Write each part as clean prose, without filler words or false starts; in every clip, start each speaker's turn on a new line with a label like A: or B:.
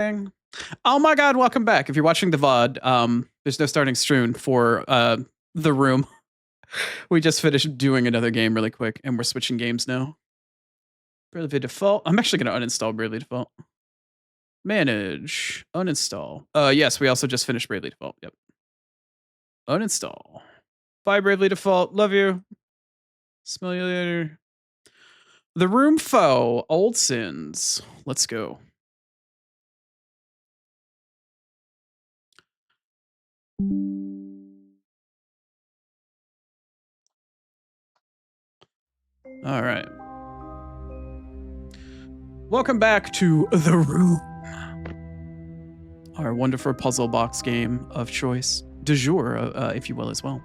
A: Oh my god, welcome back. If you're watching the VOD, there's no starting stream for the room. We just finished doing another game really quick, and we're switching games now. Bravely Default. I'm actually gonna uninstall Bravely Default. Manage. Uninstall. Yes, we also just finished Bravely Default. Yep. Uninstall. Bye, Bravely Default. Love you. Smell you later. The Room Foe. Old Sins. Let's go. All right. Welcome back to The Room, our wonderful puzzle box game of choice, du jour, if you will, as well.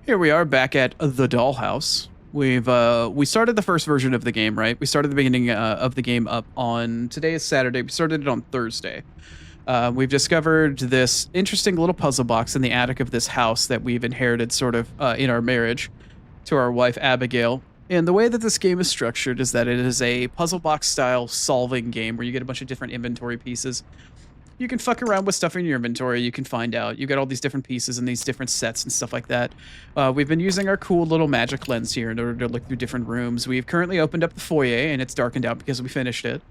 A: Here we are back at the Dollhouse. We started the first version of the game, right? We started the beginning of the game up on, today is Saturday, we started it on Thursday. We've discovered this interesting little puzzle box in the attic of this house that we've inherited sort of in our marriage to our wife, Abigail. And the way that this game is structured is that it is a puzzle box style solving game where you get a bunch of different inventory pieces. You can fuck around with stuff in your inventory. You can find out. You get all these different pieces and these different sets and stuff like that. We've been using our cool little magic lens here in order to look through different rooms. We've currently opened up the foyer, and it's darkened out because we finished it.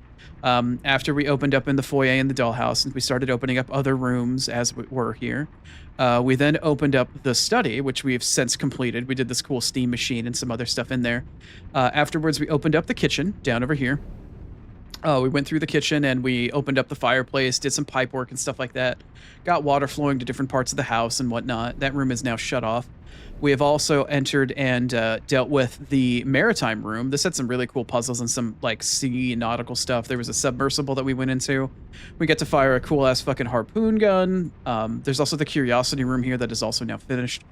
A: After we opened up in the foyer in the dollhouse, and we started opening up other rooms as we were here. We then opened up the study, which we have since completed. We did this cool steam machine and some other stuff in there. Afterwards, we opened up the kitchen down over here. We went through the kitchen and we opened up the fireplace, did some pipe work and stuff like that. Got water flowing to different parts of the house and whatnot. That room is now shut off. We have also entered and dealt with the maritime room. This had some really cool puzzles and some like sea nautical stuff. There was a submersible that we went into. We get to fire a cool ass fucking harpoon gun. There's also the curiosity room here that is also now finished.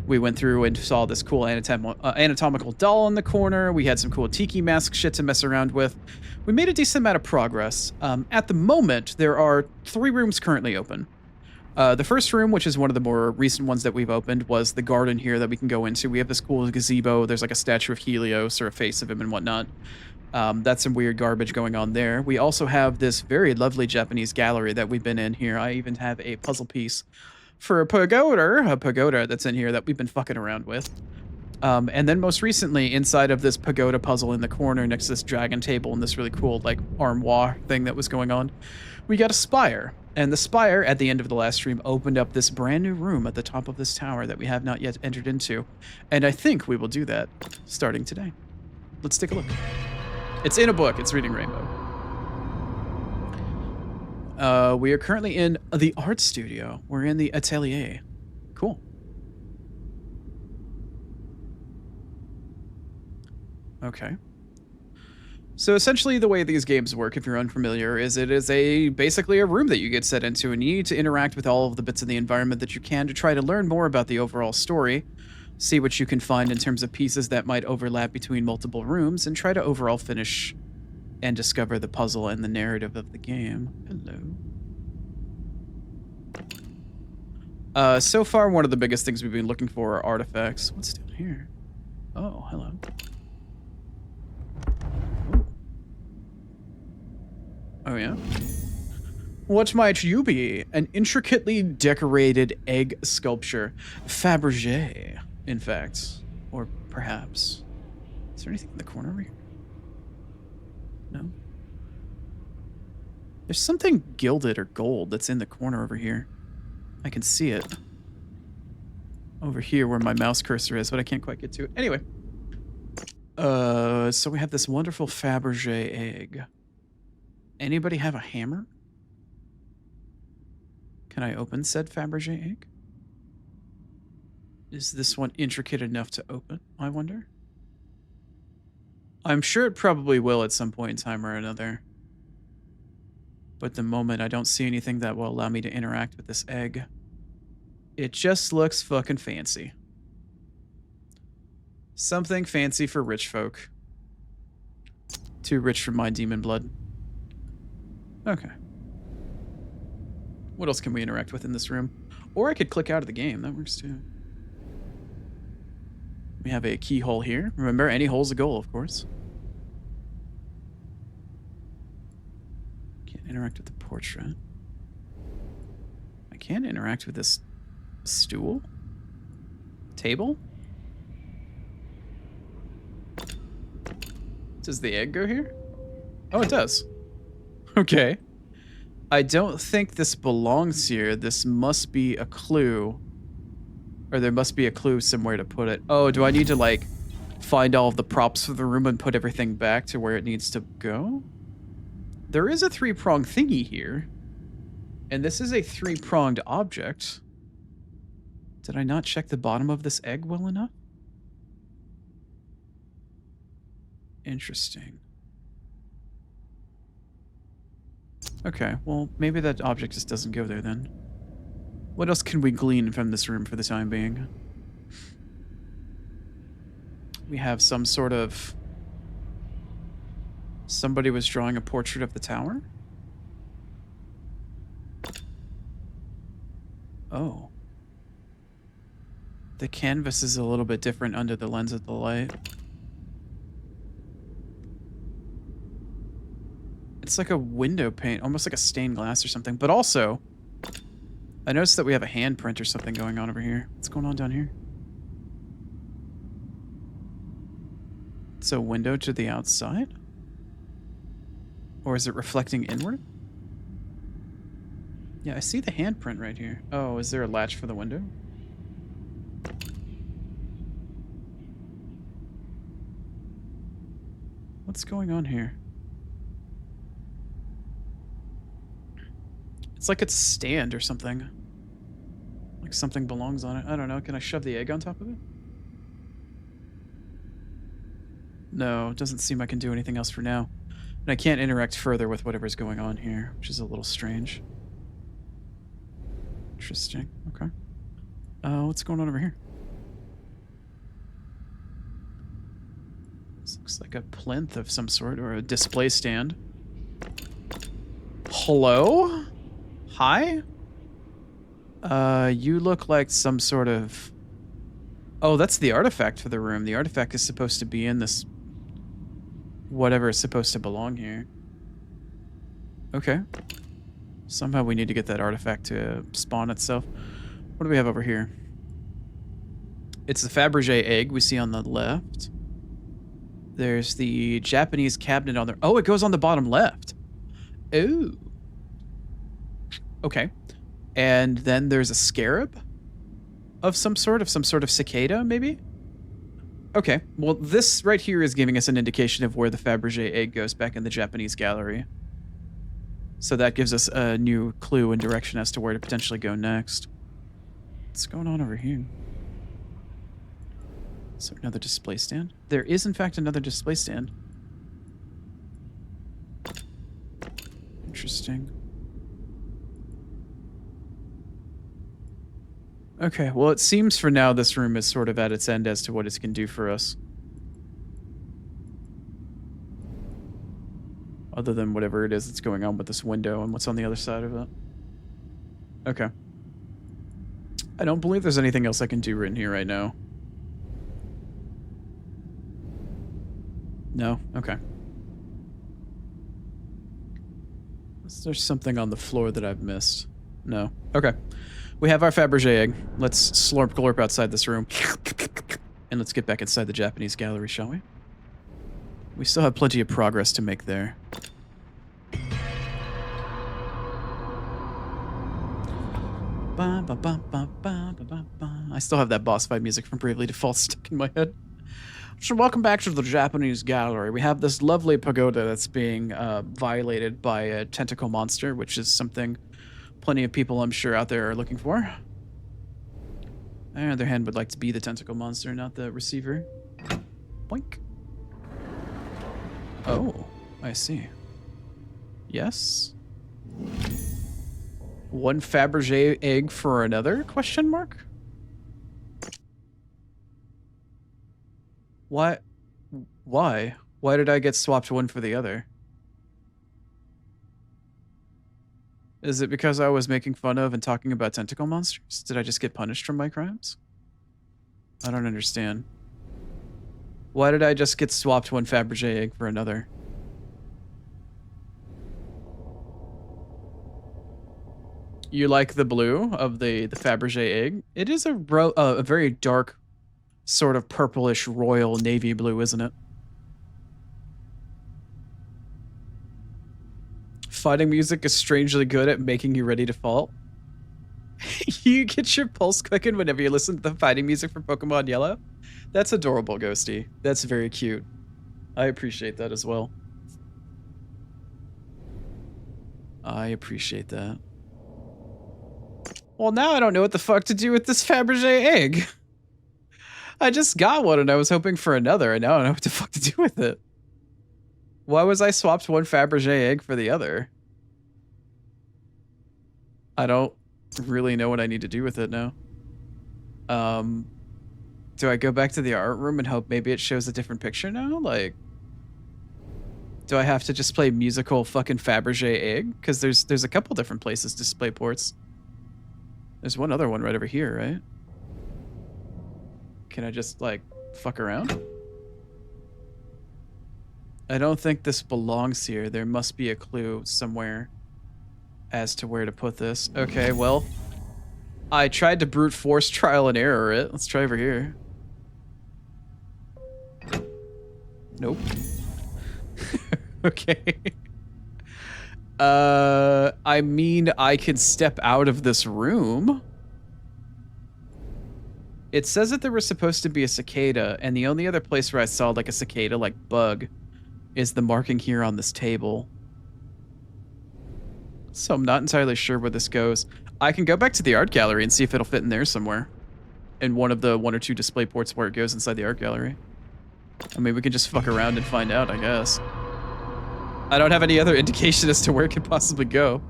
A: We went through and saw this cool anatomical doll in the corner. We had some cool tiki mask shit to mess around with. We made a decent amount of progress. At the moment, there are 3 rooms currently open. The first room, which is one of the more recent ones that we've opened, was the garden here that we can go into. We have this cool gazebo. There's like a statue of Helios or a face of him and whatnot. That's some weird garbage going on there. We also have this very lovely Japanese gallery that we've been in here. I even have a puzzle piece for a pagoda that's in here that we've been fucking around with. And then most recently, inside of this pagoda puzzle in the corner next to this dragon table and this really cool like armoire thing that was going on, we got a spire. And the spire, at the end of the last stream, opened up this brand new room at the top of this tower that we have not yet entered into. And I think we will do that starting today. Let's take a look. It's in a book. It's Reading Rainbow. We are currently in the art studio. We're in the atelier. Cool. Okay. So essentially the way these games work, if you're unfamiliar, is it is basically a room that you get set into, and you need to interact with all of the bits of the environment that you can to try to learn more about the overall story, see what you can find in terms of pieces that might overlap between multiple rooms, and try to overall finish and discover the puzzle and the narrative of the game. Hello. So far, one of the biggest things we've been looking for are artifacts. What's down here? Oh, hello. Oh, yeah? What might you be? An intricately decorated egg sculpture. Fabergé, in fact. Or perhaps. Is there anything in the corner over here? No? There's something gilded or gold that's in the corner over here. I can see it. Over here where my mouse cursor is, but I can't quite get to it. Anyway. So we have this wonderful Fabergé egg. Anybody have a hammer? Can I open said Fabergé egg? Is this one intricate enough to open, I wonder? I'm sure it probably will at some point in time or another. But at the moment, I don't see anything that will allow me to interact with this egg. It just looks fucking fancy. Something fancy for rich folk. Too rich for my demon blood. Okay. What else can we interact with in this room? Or I could click out of the game. That works too. We have a keyhole here. Remember, any hole's a goal, of course. Can't interact with the portrait. I can't interact with this stool? Table? Does the egg go here? Oh, it does. Okay. I don't think this belongs here. This must be a clue. Or there must be a clue somewhere to put it. Oh, do I need to, like, find all of the props for the room and put everything back to where it needs to go? There is a three-pronged thingy here. And this is a three-pronged object. Did I not check the bottom of this egg well enough? Interesting. Okay, well, maybe that object just doesn't go there then. What else can we glean from this room for the time being? We have some sort of... Somebody was drawing a portrait of the tower? Oh. The canvas is a little bit different under the lens of the light. It's like a window pane, almost like a stained glass or something. But also, I noticed that we have a handprint or something going on over here. What's going on down here? It's a window to the outside? Or is it reflecting inward? Yeah, I see the handprint right here. Oh, is there a latch for the window? What's going on here? It's like it's a stand or something. Like something belongs on it. I don't know. Can I shove the egg on top of it? No, it doesn't seem I can do anything else for now. And I can't interact further with whatever's going on here, which is a little strange. Interesting. Okay. What's going on over here? This looks like a plinth of some sort, or a display stand. Hello? Hi? You look like some sort of... Oh, that's the artifact for the room. The artifact is supposed to be in this... Whatever is supposed to belong here. Okay. Somehow we need to get that artifact to spawn itself. What do we have over here? It's the Fabergé egg we see on the left. There's the Japanese cabinet on there. Oh, it goes on the bottom left. Ooh. Okay. And then there's a scarab of some sort of cicada, maybe? Okay. Well, this right here is giving us an indication of where the Fabergé egg goes back in the Japanese gallery. So that gives us a new clue and direction as to where to potentially go next. What's going on over here? Is there another display stand? There is, in fact, another display stand. Interesting. Okay, well, it seems for now this room is sort of at its end as to what it can do for us. Other than whatever it is that's going on with this window and what's on the other side of it. Okay. I don't believe there's anything else I can do in here right now. No? Okay. Is there something on the floor that I've missed? No. Okay. We have our Fabergé egg. Let's slurp glorp outside this room. And let's get back inside the Japanese gallery, shall we? We still have plenty of progress to make there. I still have that boss fight music from Bravely Default stuck in my head. So welcome back to the Japanese gallery. We have this lovely pagoda that's being violated by a tentacle monster, which is something plenty of people I'm sure out there are looking for. On the other hand, would like to be the tentacle monster, not the receiver. Boink. Oh, I see. Yes. One Fabergé egg for another? Question mark? Why? Why? Why did I get swapped one for the other? Is it because I was making fun of and talking about tentacle monsters? Did I just get punished for my crimes? I don't understand. Why did I just get swapped one Fabergé egg for another? You like the blue of the Fabergé egg? It is a very dark, sort of purplish royal navy blue, isn't it? Fighting music is strangely good at making you ready to fall. You get your pulse quicken whenever you listen to the fighting music from Pokemon Yellow? That's adorable, Ghosty. That's very cute. I appreciate that as well. I appreciate that. Well, now I don't know what the fuck to do with this Fabergé egg. I just got one and I was hoping for another, and now I don't know what the fuck to do with it. Why was I swapped one Fabergé egg for the other? I don't really know what I need to do with it now. Do I go back to the art room and hope maybe it shows a different picture now? Like, do I have to just play musical fucking Fabergé egg? Because there's a couple different places to display ports. There's one other one right over here, right? Can I just, like, fuck around? I don't think this belongs here. There must be a clue somewhere as to where to put this. Okay, well, I tried to brute force trial and error it. Let's try over here. Nope. Okay. I mean, I could step out of this room. It says that there was supposed to be a cicada, and the only other place where I saw like a cicada-like bug is the marking here on this table. So I'm not entirely sure where this goes. I can go back to the art gallery and see if it'll fit in there somewhere. In one of the 1 or 2 display ports where it goes inside the art gallery. I mean, we can just fuck around and find out, I guess. I don't have any other indication as to where it could possibly go.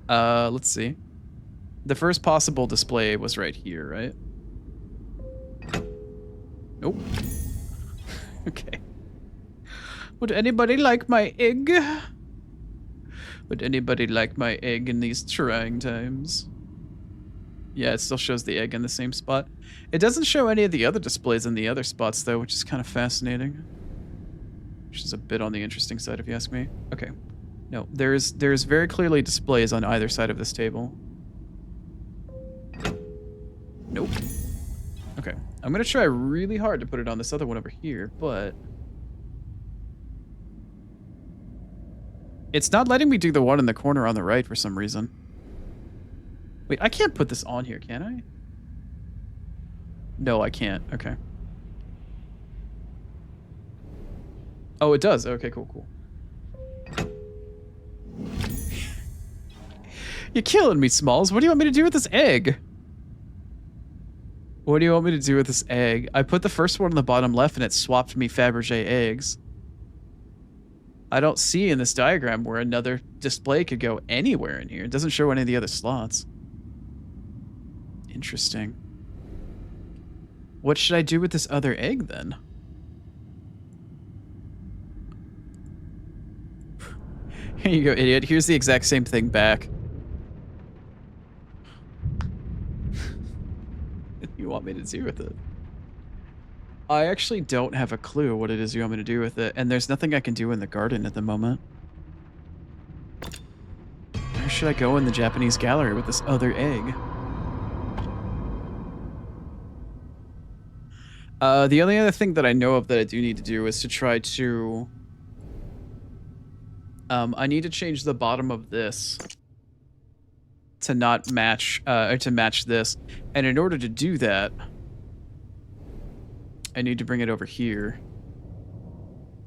A: Let's see. The first possible display was right here, right? Nope. Okay. Would anybody like my egg? Would anybody like my egg in these trying times? Yeah, it still shows the egg in the same spot. It doesn't show any of the other displays in the other spots, though, which is kind of fascinating. Which is a bit on the interesting side, if you ask me. Okay. No, there's very clearly displays on either side of this table. Nope. Okay. I'm going to try really hard to put it on this other one over here, but... it's not letting me do the one in the corner on the right for some reason. Wait, I can't put this on here, can I? No, I can't. Okay. Oh, it does. Okay, cool, cool. You're killing me, Smalls. What do you want me to do with this egg? What do you want me to do with this egg? I put the first one on the bottom left and it swapped me Fabergé eggs. I don't see in this diagram where another display could go anywhere in here. It doesn't show any of the other slots. Interesting. What should I do with this other egg then? Here you go, idiot. Here's the exact same thing back. What do you want me to do with it? I actually don't have a clue what it is you want me to do with it, and there's nothing I can do in the garden at the moment. Where should I go in the Japanese gallery with this other egg? The only other thing that I know of that I do need to do is to try to... I need to change the bottom of this to not match, or to match this. And in order to do that, I need to bring it over here.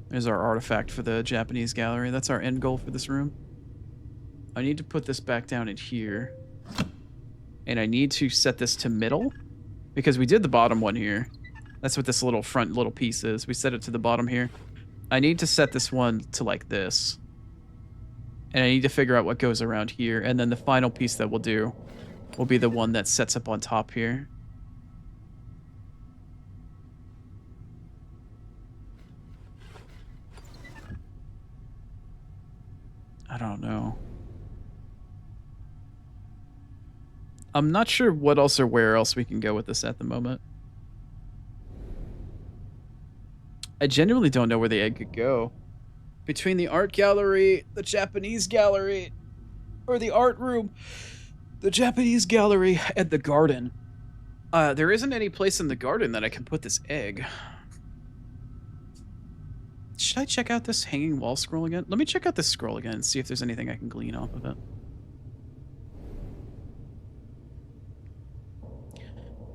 A: There's our artifact for the Japanese gallery. That's our end goal for this room. I need to put this back down in here. And I need to set this to middle, because we did the bottom one here. That's what this little front little piece is. We set it to the bottom here. I need to set this one to like this. And I need to figure out what goes around here. And then the final piece that we'll do will be the one that sets up on top here. I don't know. I'm not sure what else or where else we can go with this at the moment. I genuinely don't know where the egg could go. Between the art gallery, the Japanese gallery, or the art room. The Japanese gallery at the garden. There isn't any place in the garden that I can put this egg. Should I check out this hanging wall scroll again? Let me check out this scroll again and see if there's anything I can glean off of it.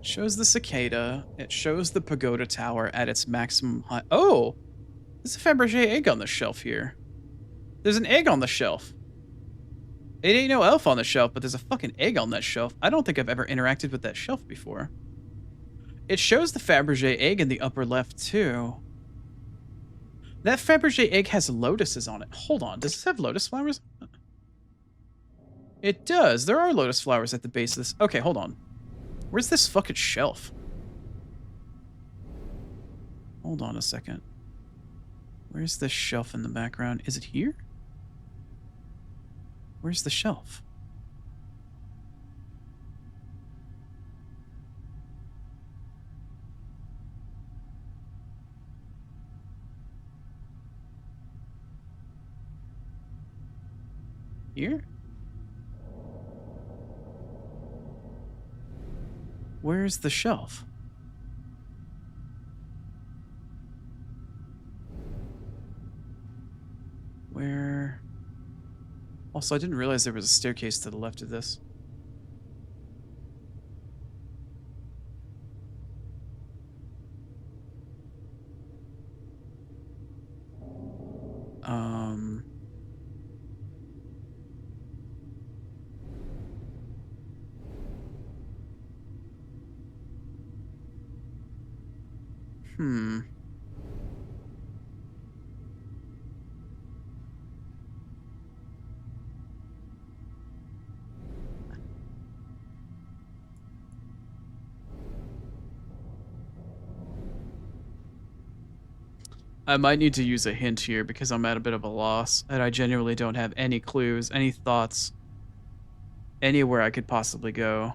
A: Shows the cicada. It shows the pagoda tower at its maximum height. Oh! There's a Fabergé egg on the shelf here. There's an egg on the shelf. It ain't no elf on the shelf, but there's a fucking egg on that shelf. I don't think I've ever interacted with that shelf before. It shows the Fabergé egg in the upper left, too. That Fabergé egg has lotuses on it. Hold on, does this have lotus flowers? It does. There are lotus flowers at the base of this. Okay, hold on. Where's this fucking shelf? Hold on a second. Where's this shelf in the background? Is it here? Where's the shelf? Here? Where's the shelf? Where? Also, I didn't realize there was a staircase to the left of this. I might need to use a hint here because I'm at a bit of a loss and I genuinely don't have any clues, any thoughts, anywhere I could possibly go.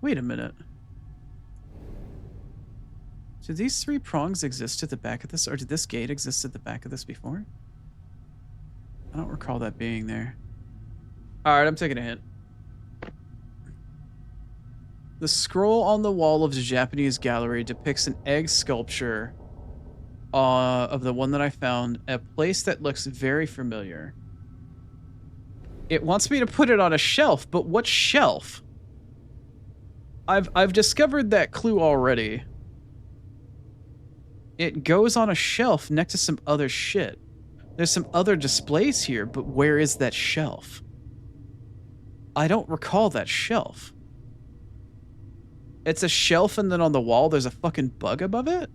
A: Wait a minute. Do these three prongs exist at the back of this, or did this gate exist at the back of this before? I don't recall that being there. Alright, I'm taking a hint. The scroll on the wall of the Japanese gallery depicts an egg sculpture of the one that I found, a place that looks very familiar. It wants me to put it on a shelf, but what shelf? I've discovered that clue already. It goes on a shelf next to some other shit. There's some other displays here, but where is that shelf? I don't recall that shelf. It's a shelf and then on the wall there's a fucking bug above it?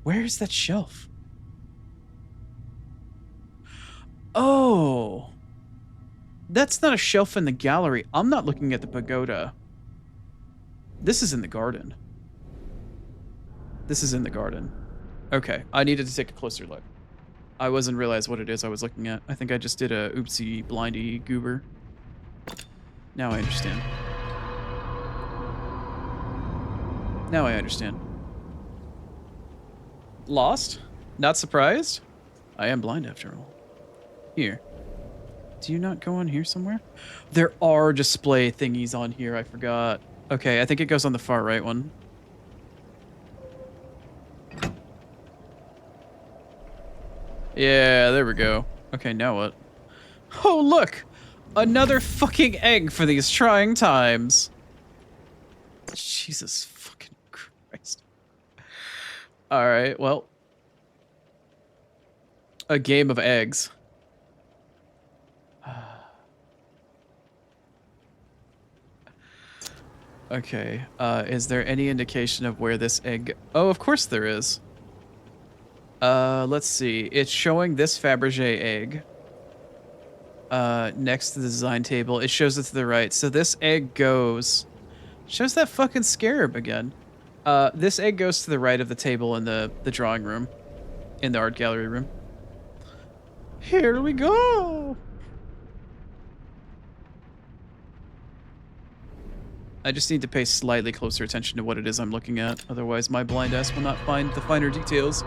A: Where is that shelf? Oh. That's not a shelf in the gallery. I'm not looking at the pagoda. This is in the garden. This is in the garden. Okay, I needed to take a closer look. I wasn't realize what it is I was looking at. I think I just did a oopsie blindy goober. Now I understand. Now I understand. Lost? Not surprised? I am blind after all. Here. Do you not go on here somewhere? There are display thingies on here, I forgot. Okay, I think it goes on the far right one. Yeah, there we go. Okay, now what? Oh, look! Another fucking egg for these trying times. Jesus fucking Christ. Alright, well. A game of eggs. Okay, is there any indication of where this egg... Oh, of course there is. Let's see. It's showing this Fabergé egg. Next to the design table. It shows it to the right. So this egg goes... Shows that fucking scarab again. This egg goes to the right of the table in the drawing room. In the art gallery room. Here we go! I just need to pay slightly closer attention to what it is I'm looking at. Otherwise, my blind ass will not find the finer details.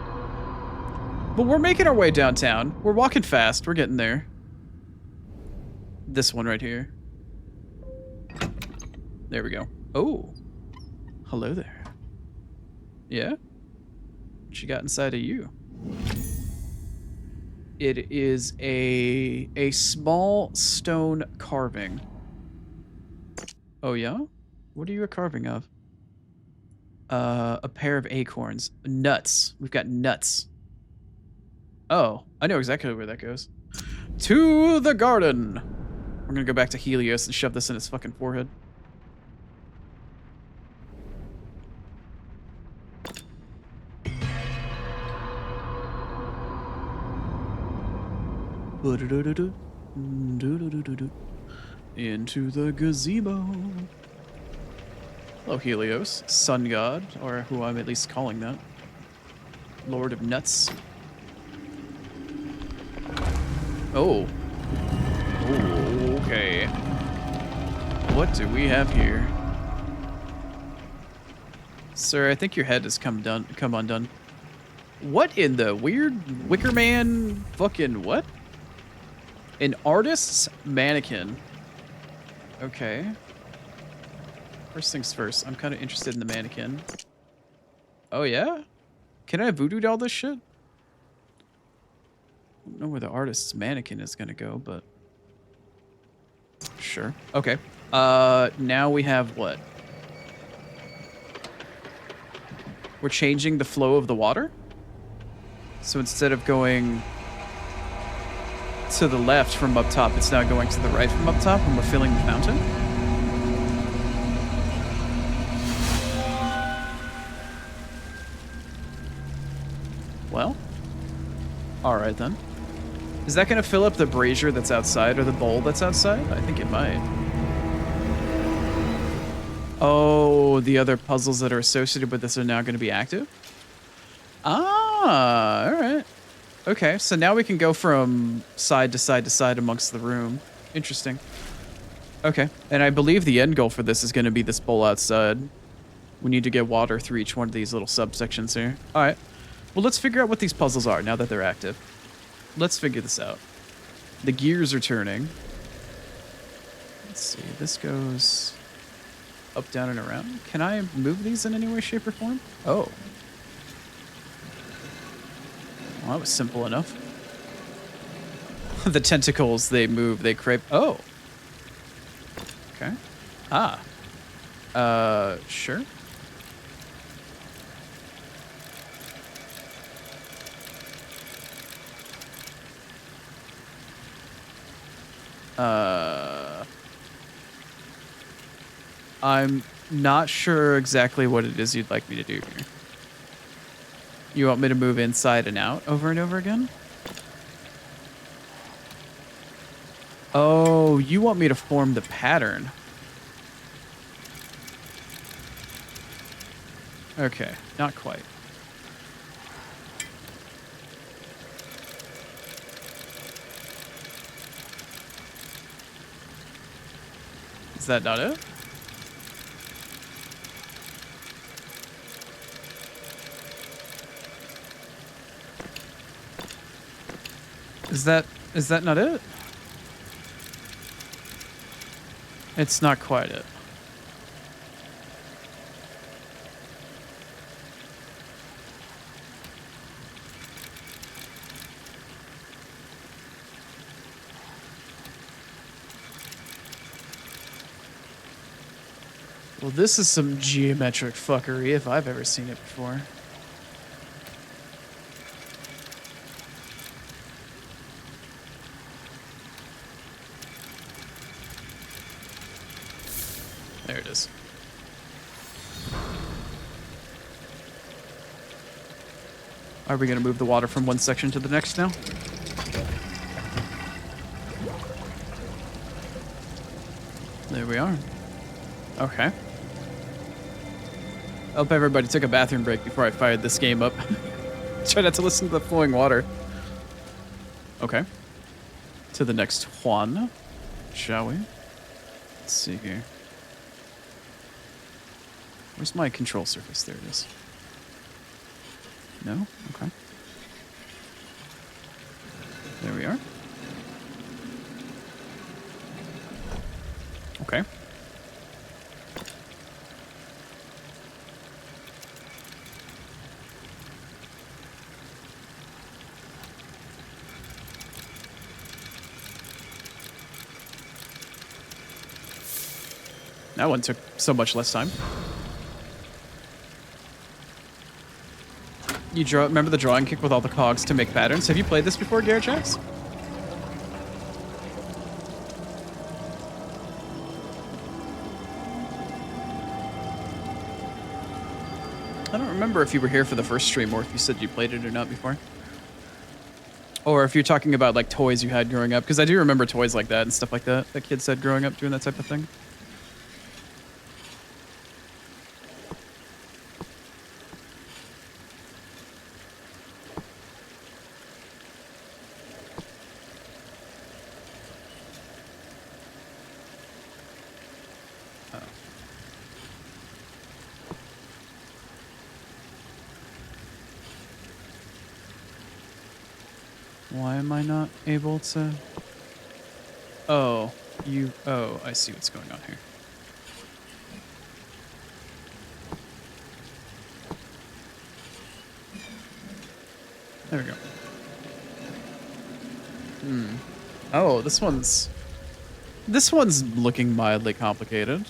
A: But we're making our way downtown. We're walking fast. We're getting there. This one right here. There we go. Oh, hello there. Yeah? What you got inside of you? It is a small stone carving. Oh yeah? What are you a carving of? A pair of acorns. Nuts. We've got nuts. Oh, I know exactly where that goes. To the garden. We're gonna go back to Helios and shove this in his fucking forehead. Into the gazebo. Hello, Helios, sun god, or who I'm at least calling that. Lord of Nuts. Oh. Oh, okay. What do we have here? Sir, I think your head has come undone. What in the weird Wicker Man fucking what? An artist's mannequin. Okay. First things first, I'm kind of interested in the mannequin. Oh yeah? Can I voodoo doll this shit? I don't know where the artist's mannequin is gonna go, but sure. Okay. Now we have what? We're changing the flow of the water? So instead of going to the left from up top, it's now going to the right from up top when we're filling the fountain? Well, alright then. Is that going to fill up the brazier that's outside or the bowl that's outside? I think it might. Oh, the other puzzles that are associated with this are now going to be active? Ah, alright. Okay, so now we can go from side to side to side amongst the room. Interesting. Okay, and I believe the end goal for this is going to be this bowl outside. We need to get water through each one of these little subsections here. All right, well, let's figure out what these puzzles are now that they're active. Let's figure this out. The gears are turning. Let's see, this goes up, down, and around. Can I move these in any way, shape, or form? Oh. Well, that was simple enough. The tentacles, they move, they creep. Oh. Okay. Ah. Sure. I'm not sure exactly what it is you'd like me to do here. You want me to move inside and out over and over again? Oh, you want me to form the pattern. Okay, not quite. Is that not it? Is that not it? It's not quite it. Well, this is some geometric fuckery if I've ever seen it before. There it is. Are we going to move the water from one section to the next now? There we are. Okay. I hope everybody took a bathroom break before I fired this game up. Try not to listen to the flowing water. Okay. To the next Juan, shall we? Let's see here. Where's my control surface? There it is. No? Okay. There we are. Okay. That one took so much less time. You remember the drawing kick with all the cogs to make patterns? Have you played this before, Garrett Jax? I don't remember if you were here for the first stream or if you said you played it or not before. Or if you're talking about like toys you had growing up, because I do remember toys like that and stuff like that that kids had growing up doing that type of thing. Why am I not able to? Oh, oh, I see what's going on here. There we go. Oh, this one's looking mildly complicated.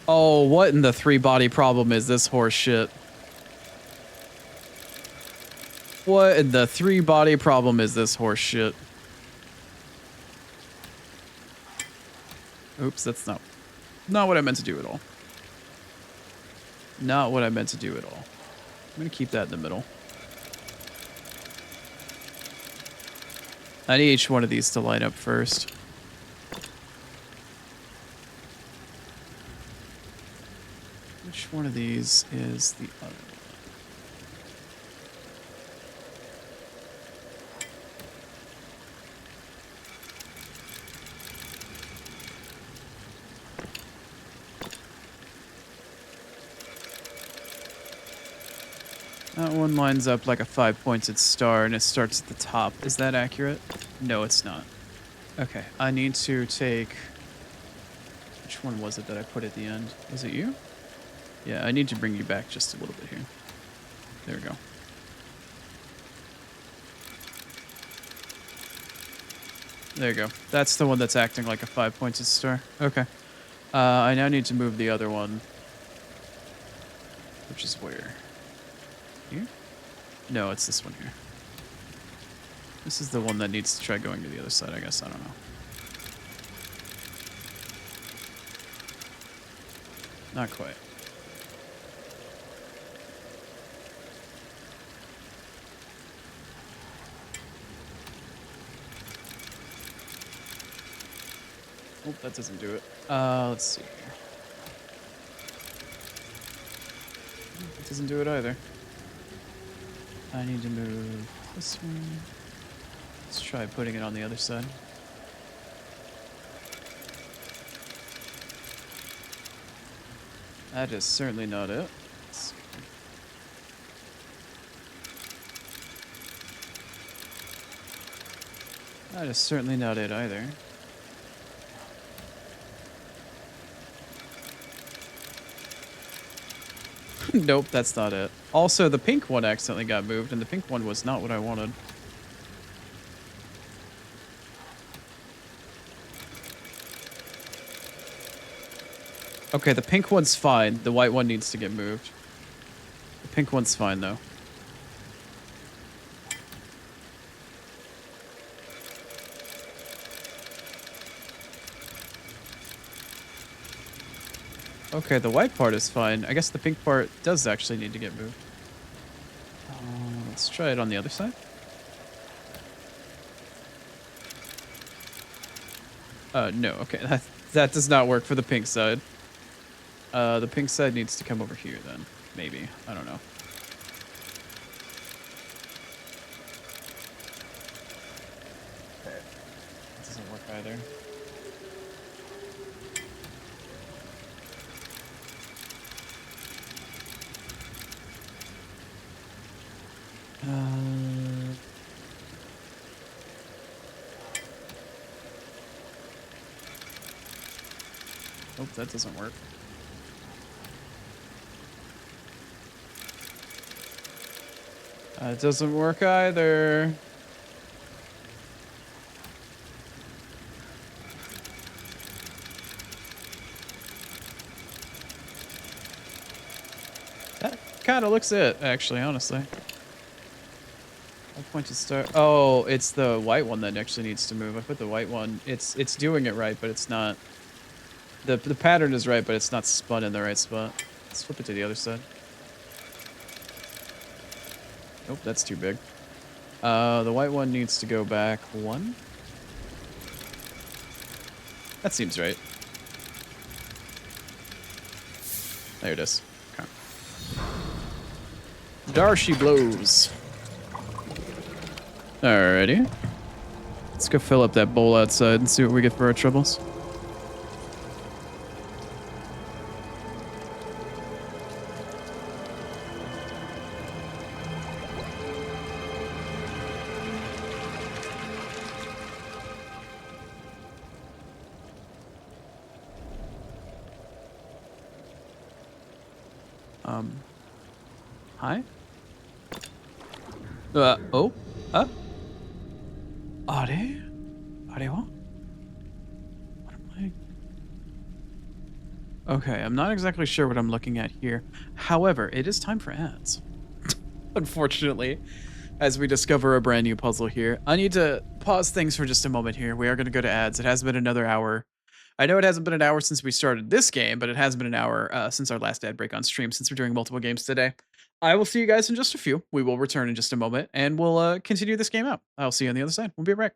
A: Oh, what in the three-body problem is this horse shit? What in the three-body problem is this horse shit? Oops, that's not what I meant to do at all. Not what I meant to do at all. I'm gonna keep that in the middle. I need each one of these to line up first. Which one of these is the other one? That one lines up like a 5-pointed star and it starts at the top. Is that accurate? No, it's not. Okay, I need to take... Which one was it that I put at the end? Was it you? Yeah, I need to bring you back just a little bit here. There we go. There you go. That's the one that's acting like a 5-pointed star. Okay. I now need to move the other one. Which is where? Here? No, it's this one here. This is the one that needs to try going to the other side, I guess. I don't know. Not quite. Oh, that doesn't do it. Let's see here. It doesn't do it either. I need to move this one. Let's try putting it on the other side. That is certainly not it. Let's see. That is certainly not it either. Nope, that's not it. Also, the pink one accidentally got moved, and the pink one was not what I wanted. Okay, the pink one's fine. The white one needs to get moved. The pink one's fine, though. Okay, the white part is fine. I guess the pink part does actually need to get moved. Let's try it on the other side. No, okay. That does not work for the pink side. The pink side needs to come over here then. Maybe. I don't know. Okay. That doesn't work either. Oh, that doesn't work. It doesn't work either. That kind of looks it, actually, honestly. I'll point to start. Oh, it's the white one that actually needs to move. I put the white one. It's doing it right, but it's not. The pattern is right, but it's not spun in the right spot. Let's flip it to the other side. Nope, that's too big. The white one needs to go back one. That seems right. There it is. Okay. Darcy blows. Alrighty. Let's go fill up that bowl outside and see what we get for our troubles. Hi? Oh? Are they? Are they what? What am I? Okay, I'm not exactly sure what I'm looking at here. However, it is time for ads. Unfortunately, as we discover a brand new puzzle here. I need to pause things for just a moment here. We are going to go to ads. It has been another hour. I know it hasn't been an hour since we started this game, but it has been an hour since our last ad break on stream, since we're doing multiple games today. I will see you guys in just a few. We will return in just a moment, and we'll continue this game out. I'll see you on the other side. We'll be right back.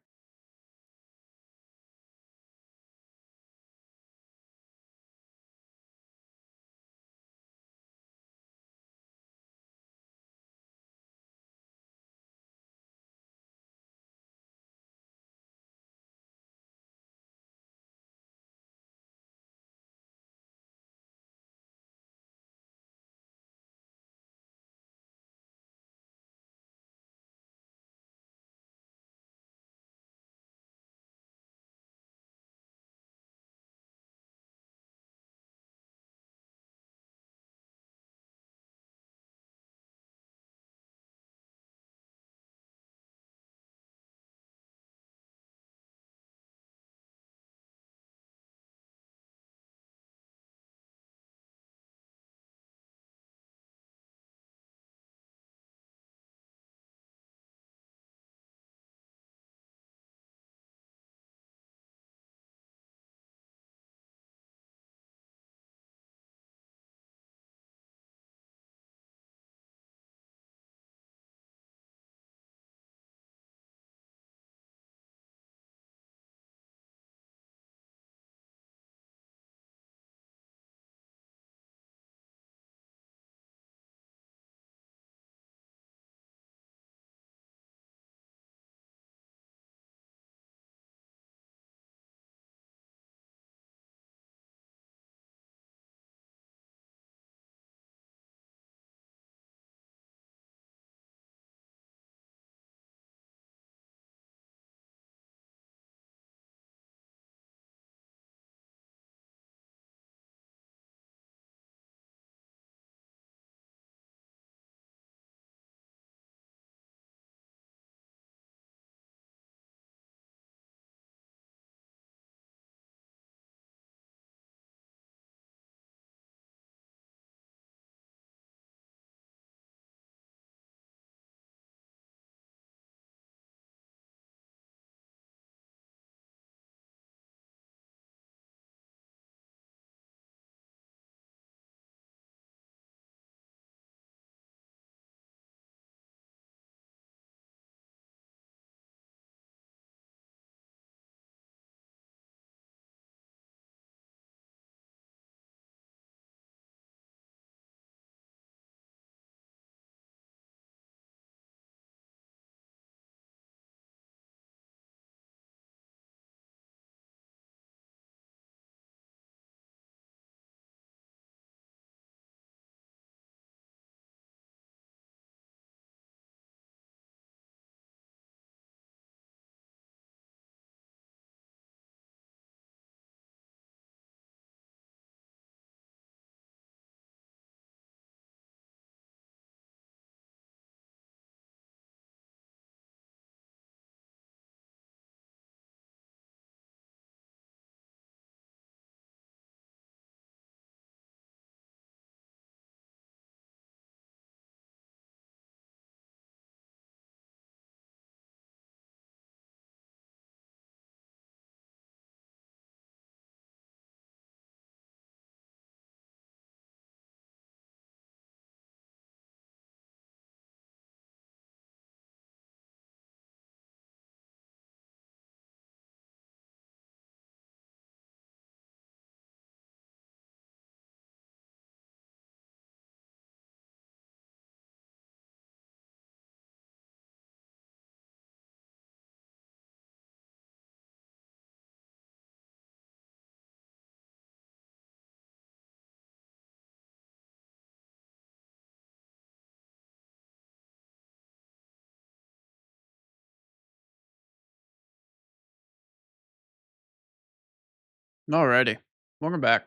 A: Alrighty. Welcome back.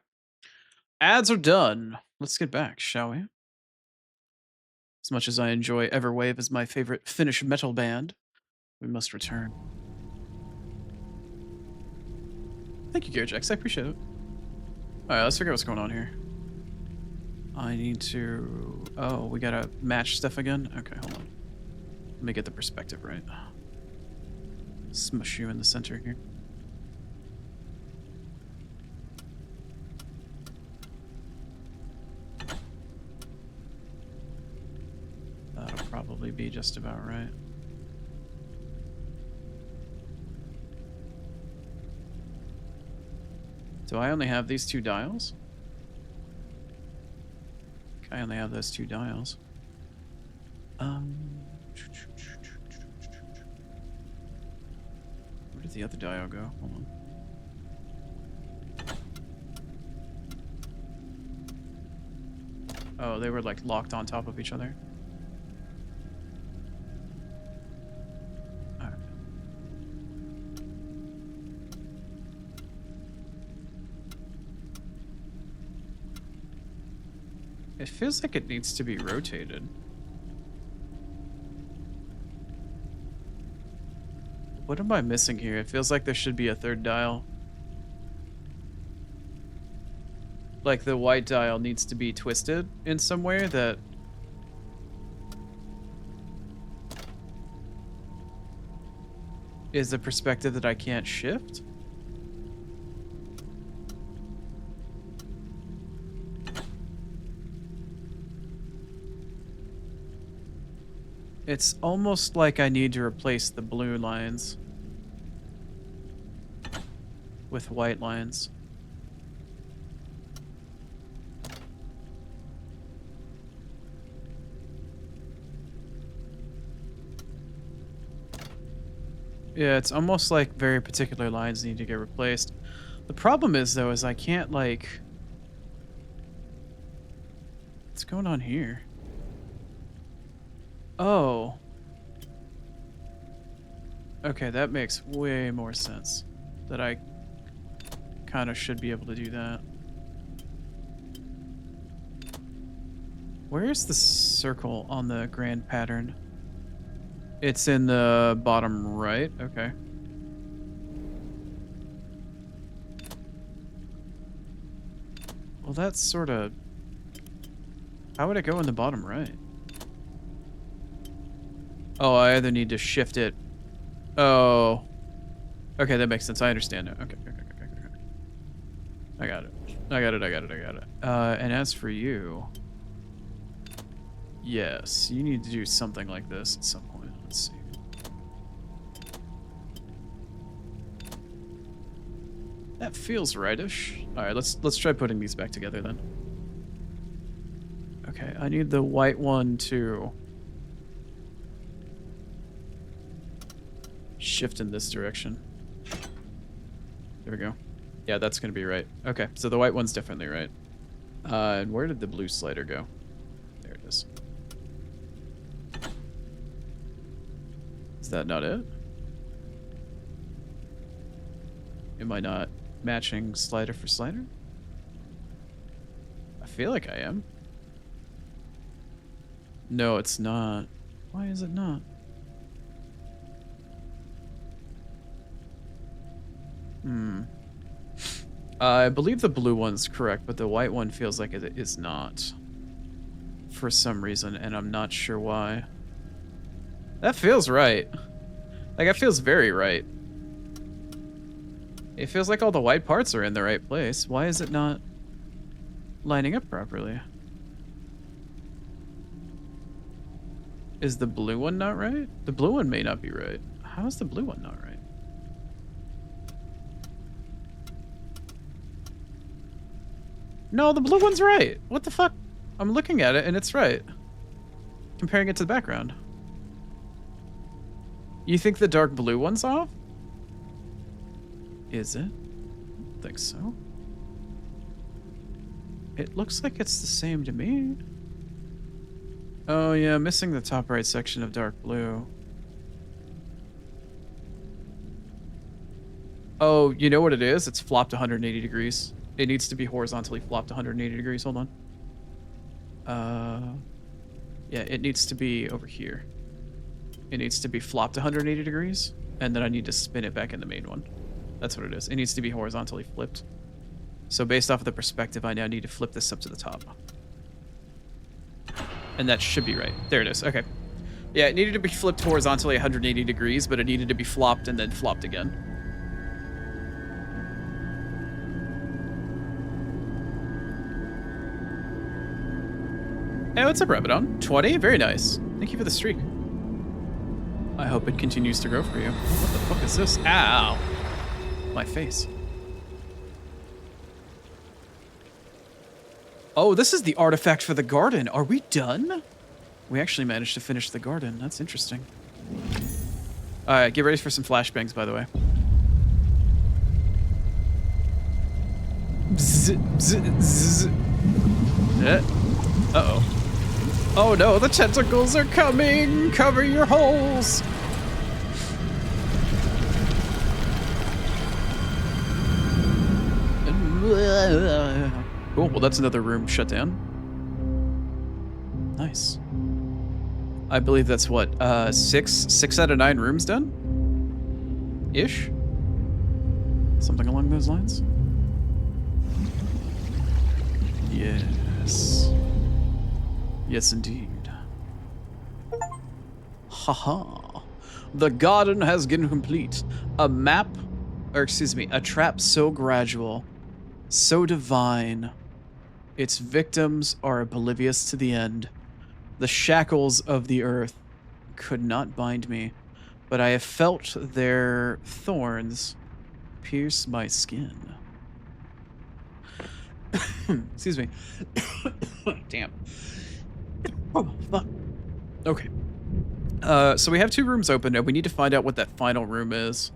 A: Ads are done. Let's get back, shall we? As much as I enjoy Everwave as my favorite Finnish metal band, we must return. Thank you, Gearjax. I appreciate it. Alright, let's figure out what's going on here. I need to... Oh, we gotta match stuff again? Okay, hold on. Let me get the perspective right. Smush you in the center here. That'll probably be just about right. Do I only have these two dials? I only have those two dials. Where did the other dial go? Hold on. Oh, they were like locked on top of each other. All right. It feels like it needs to be rotated. What am I missing here? It feels like there should be a third dial. Like the white dial needs to be twisted in some way that... is a perspective that I can't shift? It's almost like I need to replace the blue lines with white lines. Yeah, it's almost like very particular lines need to get replaced. The problem is, though, is I can't, like... What's going on here? Oh. Okay, that makes way more sense. That I kind of should be able to do that. Where's the circle on the grand pattern? It's in the bottom right. Okay. Well, that's sort of... How would it go in the bottom right? Oh, I either need to shift it. Oh. Okay, that makes sense. I understand now. Okay. I got it. I got it. And as for you... Yes, you need to do something like this at some point. Let's see. That feels rightish. All right, let's try putting these back together then. Okay, I need the white one to shift in this direction. There we go. Yeah, that's gonna be right. Okay, so the white one's definitely right. And where did the blue slider go? There it is. Is that not it? Am I not matching slider for slider? I feel like I am. No, it's not. Why is it not? I believe the blue one's correct, but the white one feels like it is not. For some reason, and I'm not sure why. That feels right. Like, that feels very right. It feels like all the white parts are in the right place. Why is it not lining up properly? Is the blue one not right? The blue one may not be right. How is the blue one not right? No, the blue one's right. What the fuck? I'm looking at it and it's right. Comparing it to the background. You think the dark blue one's off? Is it? I don't think so. It looks like it's the same to me. Oh yeah, missing the top right section of dark blue. Oh, you know what it is? It's flopped 180 degrees. It needs to be horizontally flopped 180 degrees. Hold on. Yeah, it needs to be over here. It needs to be flopped 180 degrees, and then I need to spin it back in the main one. That's what it is. It needs to be horizontally flipped. So based off of the perspective, I now need to flip this up to the top. And that should be right. There it is. Okay. Yeah, it needed to be flipped horizontally 180 degrees, but it needed to be flopped and then flopped again. Hey, what's up, Rabadon? 20? Very nice. Thank you for the streak. I hope it continues to grow for you. What the fuck is this? Ow. My face. Oh, this is the artifact for the garden. Are we done? We actually managed to finish the garden. That's interesting. All right, get ready for some flashbangs, by the way. Bzz, bzz, bzz. Uh-oh. Oh no, the tentacles are coming! Cover your holes! Cool, well that's another room shut down. Nice. I believe that's what, 6 out of 9 rooms done? Ish? Something along those lines? Yes. Yes, indeed. Haha. The garden has been complete. A map, or excuse me, a trap so gradual, so divine. Its victims are oblivious to the end. The shackles of the earth could not bind me, but I have felt their thorns pierce my skin. Excuse me. Damn. Oh, fuck. Okay. So we have 2 rooms open, and we need to find out what that final room is.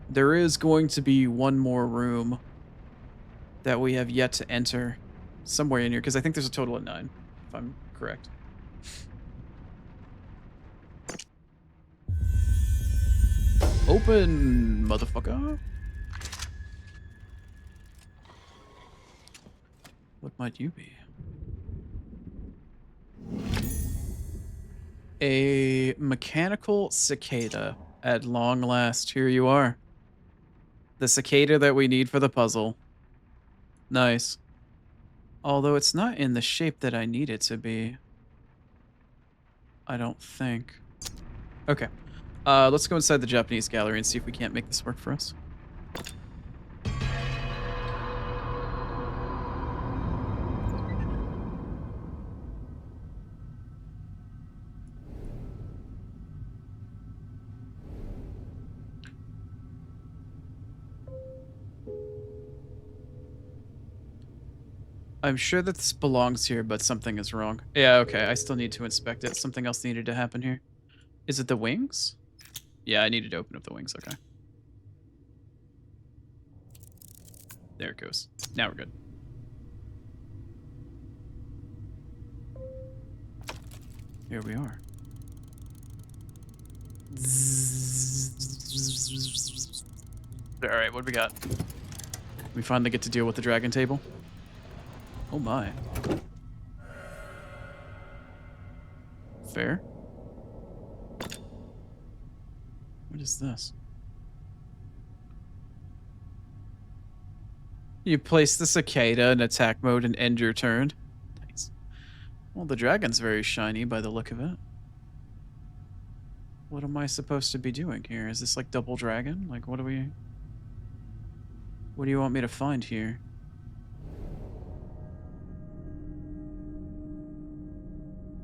A: There is going to be one more room that we have yet to enter somewhere in here, because I think there's a total of 9, if I'm correct. Open, motherfucker. What might you be? A mechanical cicada. At long last, here you are. The cicada that we need for the puzzle. Nice. Although it's not in the shape that I need it to be. I don't think. Okay. Let's go inside the Japanese gallery and see if we can't make this work for us. I'm sure that this belongs here, but something is wrong. Yeah, okay. I still need to inspect it. Something else needed to happen here. Is it the wings? Yeah, I needed to open up the wings. Okay. There it goes. Now we're good. Here we are. All right, what do we got? We finally get to deal with the dragon table. Oh my. Fair. What is this? You place the cicada in attack mode and end your turn. Nice. Well, the dragon's very shiny by the look of it. What am I supposed to be doing here? Is this like double dragon? Like, what do you want me to find here?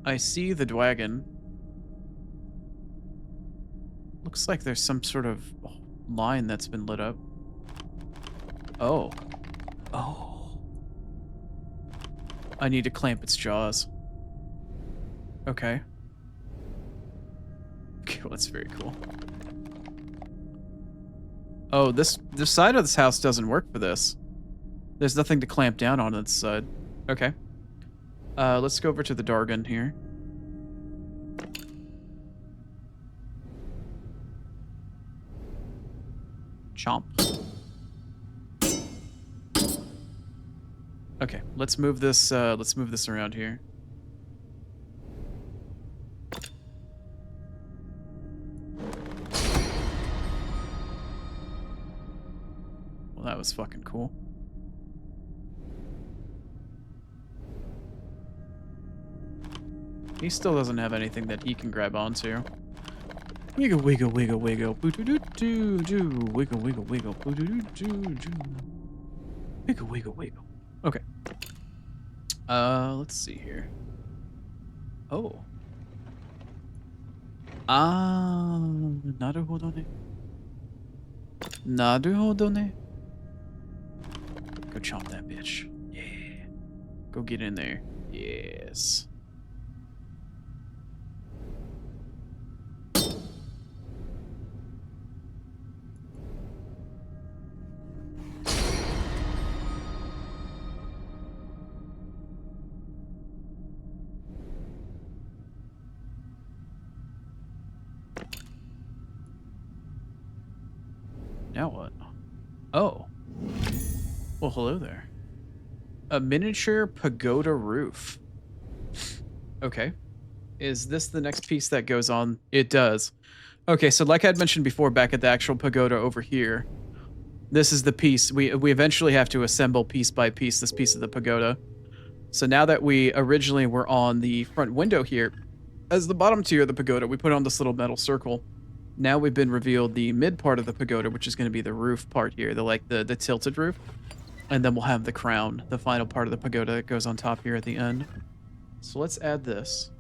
A: I see the dragon. Looks like there's some sort of line that's been lit up. Oh. Oh. I need to clamp its jaws. Okay. Okay, well, that's very cool. Oh, this side of this house doesn't work for this. There's nothing to clamp down on its side. Okay. Let's go over to the Dargon here. Chomp. Okay, let's move this around here. Well, that was fucking cool. He still doesn't have anything that he can grab onto. Wiggle, wiggle, wiggle, wiggle. Boo-doo-doo-doo-doo. Wiggle, wiggle, wiggle. Boo-doo-doo-doo-doo. Wiggle, wiggle, wiggle. Okay. Let's see here. Oh. Naruhodo ne. Naruhodo ne. Go chomp that bitch. Yeah. Go get in there. Yes. Now what? Oh. Well, hello there. A miniature pagoda roof. Okay. Is this the next piece that goes on? It does. Okay, so like I'd mentioned before, back at the actual pagoda over here, this is the piece. We eventually have to assemble piece by piece this piece of the pagoda. So now that we originally were on the front window here, as the bottom tier of the pagoda, we put on this little metal circle. Now we've been revealed the mid part of the pagoda, which is going to be the roof part here, the tilted roof. And then we'll have the crown, the final part of the pagoda that goes on top here at the end. So let's add this.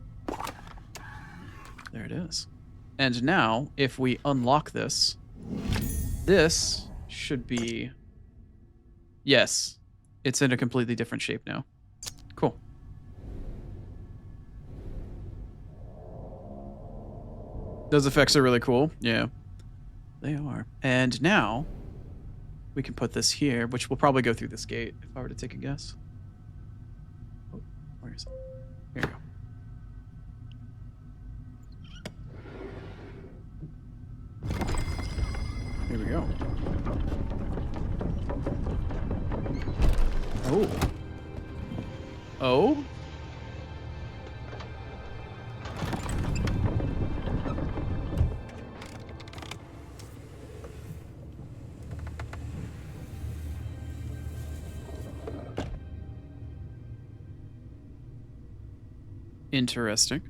A: There it is. And now, if we unlock this, this should be... Yes, it's in a completely different shape now. Cool. Those effects are really cool. Yeah, they are. And now we can put this here, which will probably go through this gate if I were to take a guess. Oh, where is it? Here you go. Here we go. Oh. Oh? Interesting.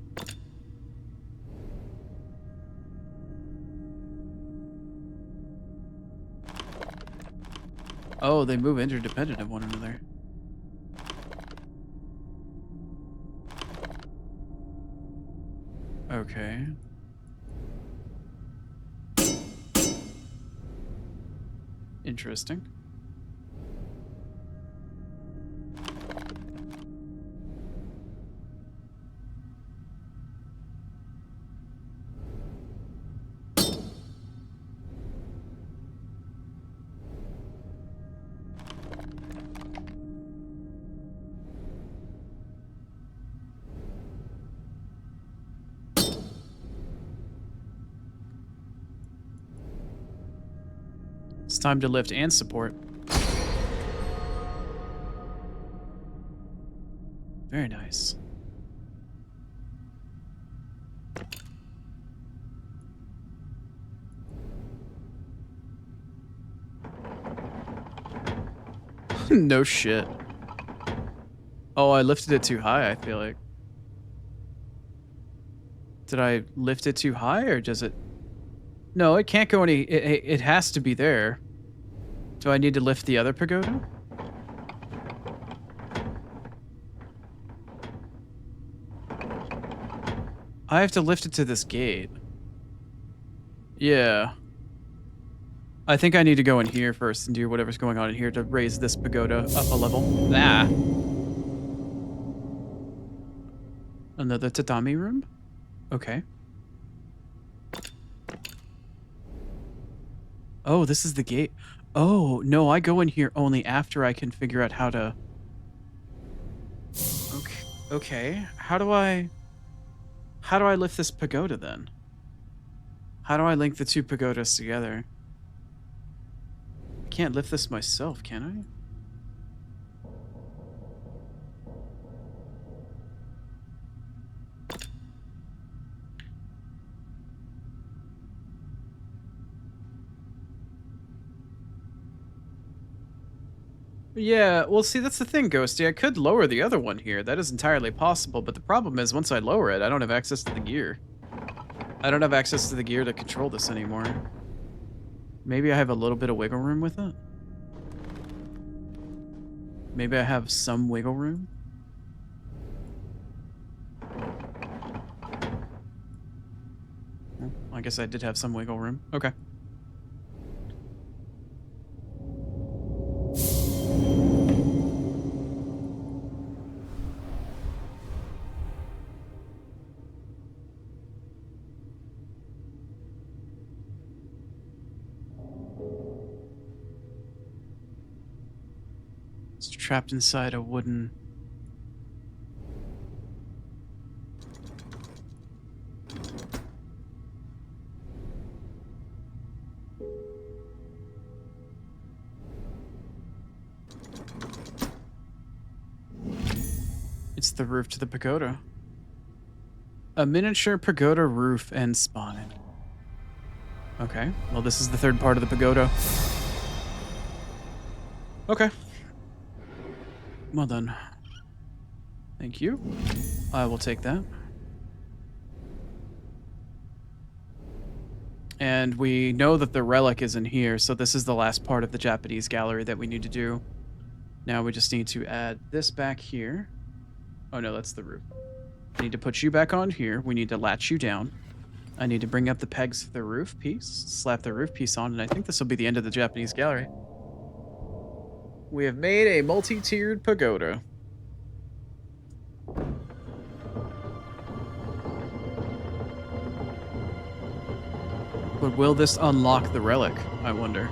A: Oh, they move interdependent of one another. Okay. Interesting. It's time to lift and support. Very nice. No shit. Oh, I lifted it too high, I feel like. Did I lift it too high, or does it... No, it can't go any... It has to be there. Do I need to lift the other pagoda? I have to lift it to this gate. Yeah. I think I need to go in here first and do whatever's going on in here to raise this pagoda up a level. Ah. Another tatami room? Okay. Oh, this is the gate. Oh, no, I go in here only after I can figure out how to... Okay. How do I lift this pagoda then? How do I link the two pagodas together? can't lift this myself, can I? Yeah, well, see, that's the thing, Ghosty. I could lower the other one here. That is entirely possible, but the problem is once I lower it, I don't have access to the gear. I don't have access to the gear to control this anymore. Maybe I have a little bit of wiggle room with it? Maybe I have some wiggle room? Well, I guess I did have some wiggle room. Okay. It's trapped inside a wooden... It's the roof to the pagoda. A miniature pagoda roof and spawning. Okay, well, this is the third part of the pagoda. Okay. Well done. Thank you. I will take that. And we know that the relic is in here, so this is the last part of the Japanese gallery that we need to do. Now we just need to add this back here. Oh no, that's the roof. I need to put you back on here. We need to latch you down. I need to bring up the pegs for the roof piece, slap the roof piece on, and I think this will be the end of the Japanese gallery. We have made a multi-tiered pagoda. But will this unlock the relic, I wonder?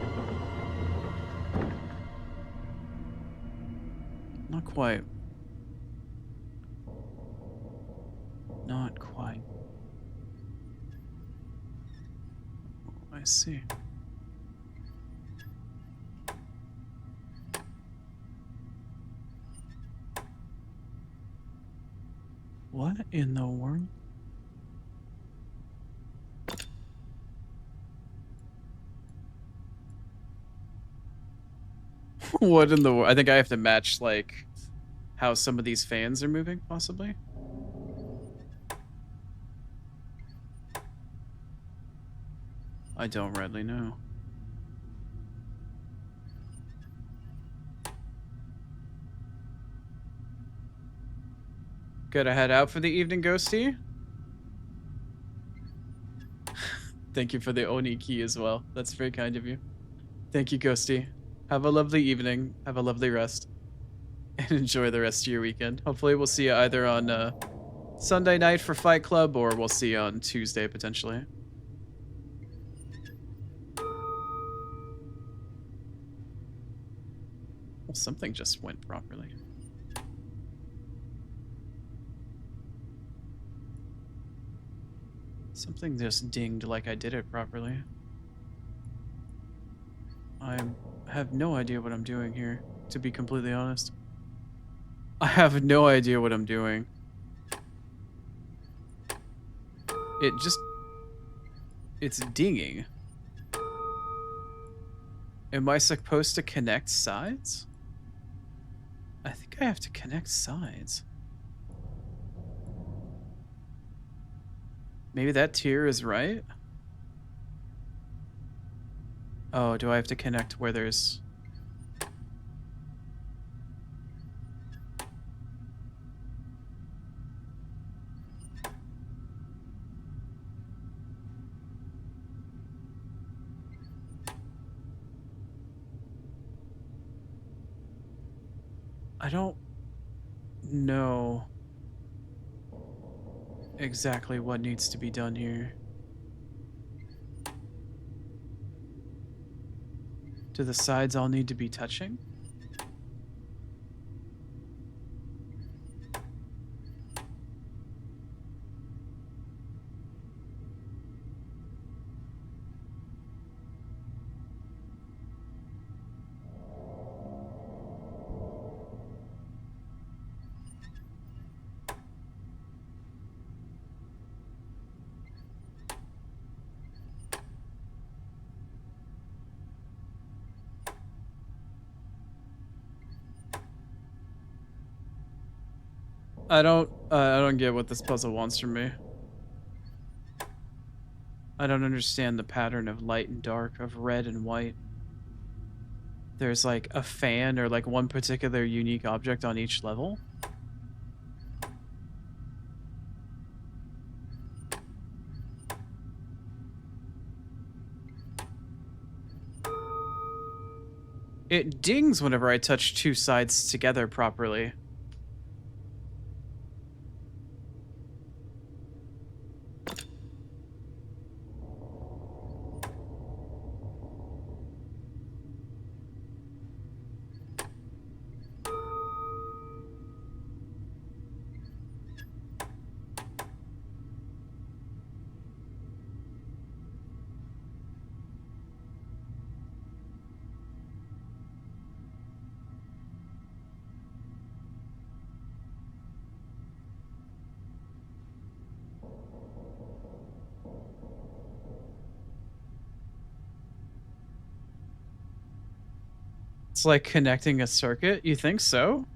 A: Not quite. Not quite. I see. What in the world? What in the world? I think I have to match, like, how some of these fans are moving, possibly? I don't really know. Gotta head out for the evening, Ghosty. Thank you for the Oni key as well. That's very kind of you. Thank you, Ghosty. Have a lovely evening. Have a lovely rest. And enjoy the rest of your weekend. Hopefully we'll see you either on Sunday night for Fight Club, or we'll see you on Tuesday, potentially. Well, something just went properly. Something just dinged like I did it properly. I have no idea what I'm doing here, to be completely honest. I have no idea what I'm doing. It's dinging. Am I supposed to connect sides? I think I have to connect sides. Maybe that tier is right? Oh, do I have to connect where there's... I don't know exactly what needs to be done here. Do the sides all need to be touching? I don't get what this puzzle wants from me. I don't understand the pattern of light and dark, of red and white. There's like a fan or like one particular unique object on each level. It dings whenever I touch two sides together properly. It's like connecting a circuit. You think so?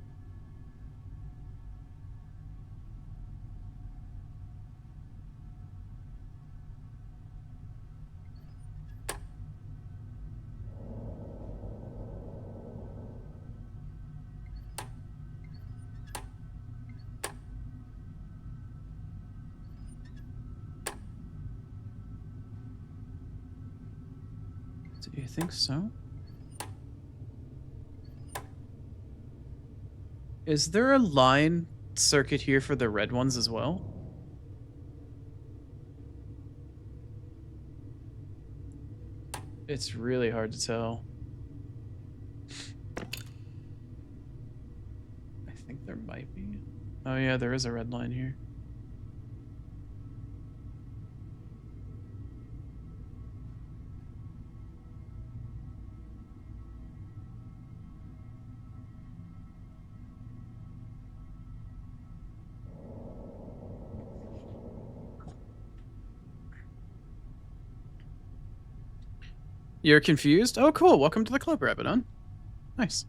A: Do you think so? Is there a line circuit here for the red ones as well? It's really hard to tell. I think there might be. Oh yeah, there is a red line here. You're confused? Oh, cool. Welcome to the club, Rabadon. Nice.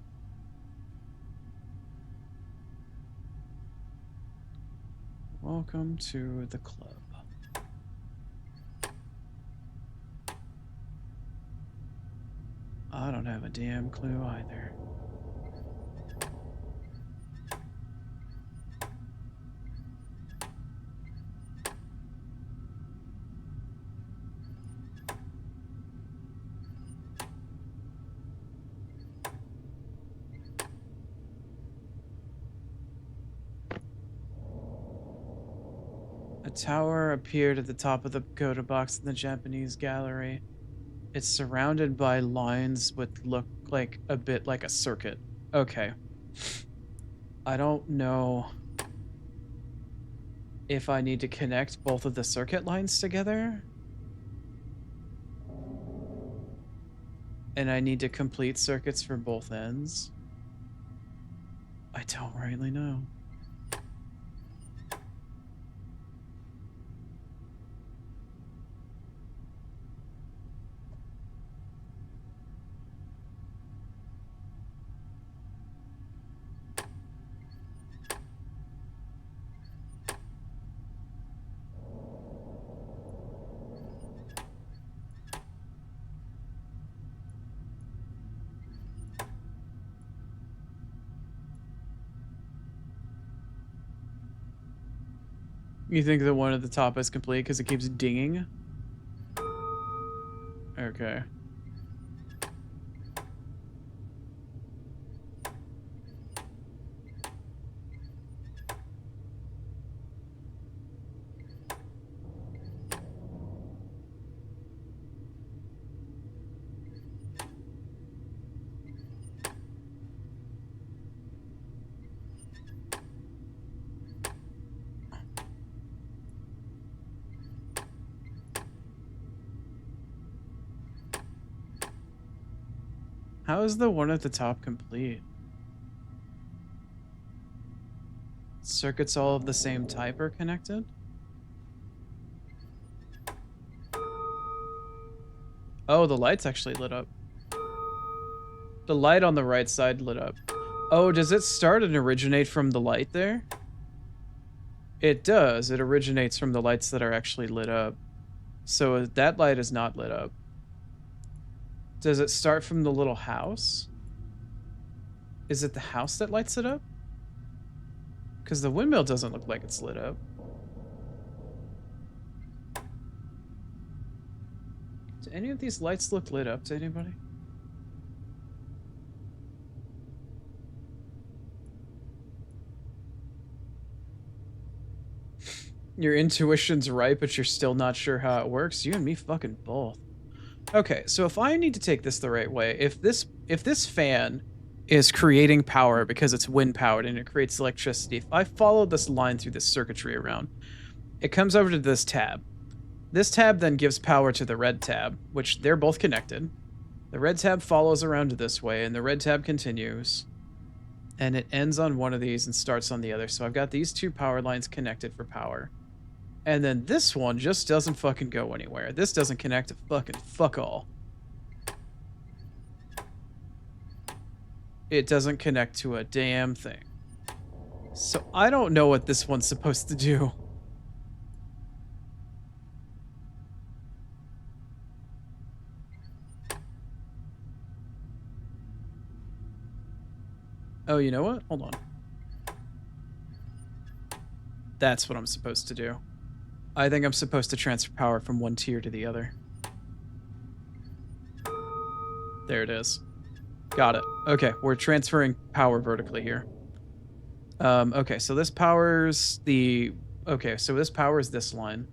A: Welcome to the club. I don't have a damn clue either. A tower appeared at the top of the pagoda box in the Japanese gallery. It's surrounded by lines which look like a bit like a circuit. Okay. I don't know if I need to connect both of the circuit lines together. And I need to complete circuits for both ends. I don't really know. You think the one at the top is complete because it keeps dinging? Okay. How is the one at the top complete? Circuits all of the same type are connected? Oh, the light's actually lit up. The light on the right side lit up. Oh, does it start and originate from the light there? It does. It originates from the lights that are actually lit up. So that light is not lit up. Does it start from the little house? Is it the house that lights it up? Because the windmill doesn't look like it's lit up. Do any of these lights look lit up to anybody? Your intuition's right, but you're still not sure how it works. You and me fucking both. Okay, so if I need to take this the right way, if this fan is creating power because it's wind powered and it creates electricity, if I follow this line through this circuitry around, it comes over to this tab. This tab then gives power to the red tab, which they're both connected. The red tab follows around this way, and the red tab continues. And it ends on one of these and starts on the other. So I've got these two power lines connected for power. And then this one just doesn't fucking go anywhere. This doesn't connect to fucking fuck all. It doesn't connect to a damn thing. So I don't know what this one's supposed to do. Oh, you know what? Hold on. That's what I'm supposed to do. I think I'm supposed to transfer power from one tier to the other. There it is. Got it. Okay, we're transferring power vertically here. Okay, so this powers the... Okay, so this powers this line,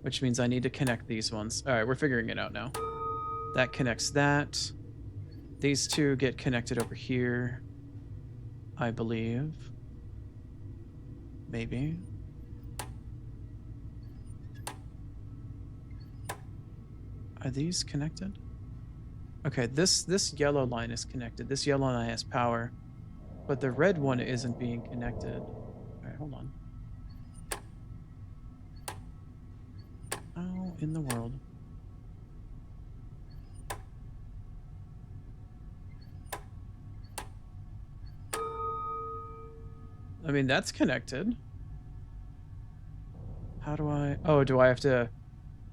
A: which means I need to connect these ones. All right, we're figuring it out now. That connects that. These two get connected over here, I believe. Maybe. Are these connected? Okay, this yellow line is connected. This yellow line has power, but the red one isn't being connected. All right, hold on. How in the world? I mean, that's connected. How do I... Oh, do I have to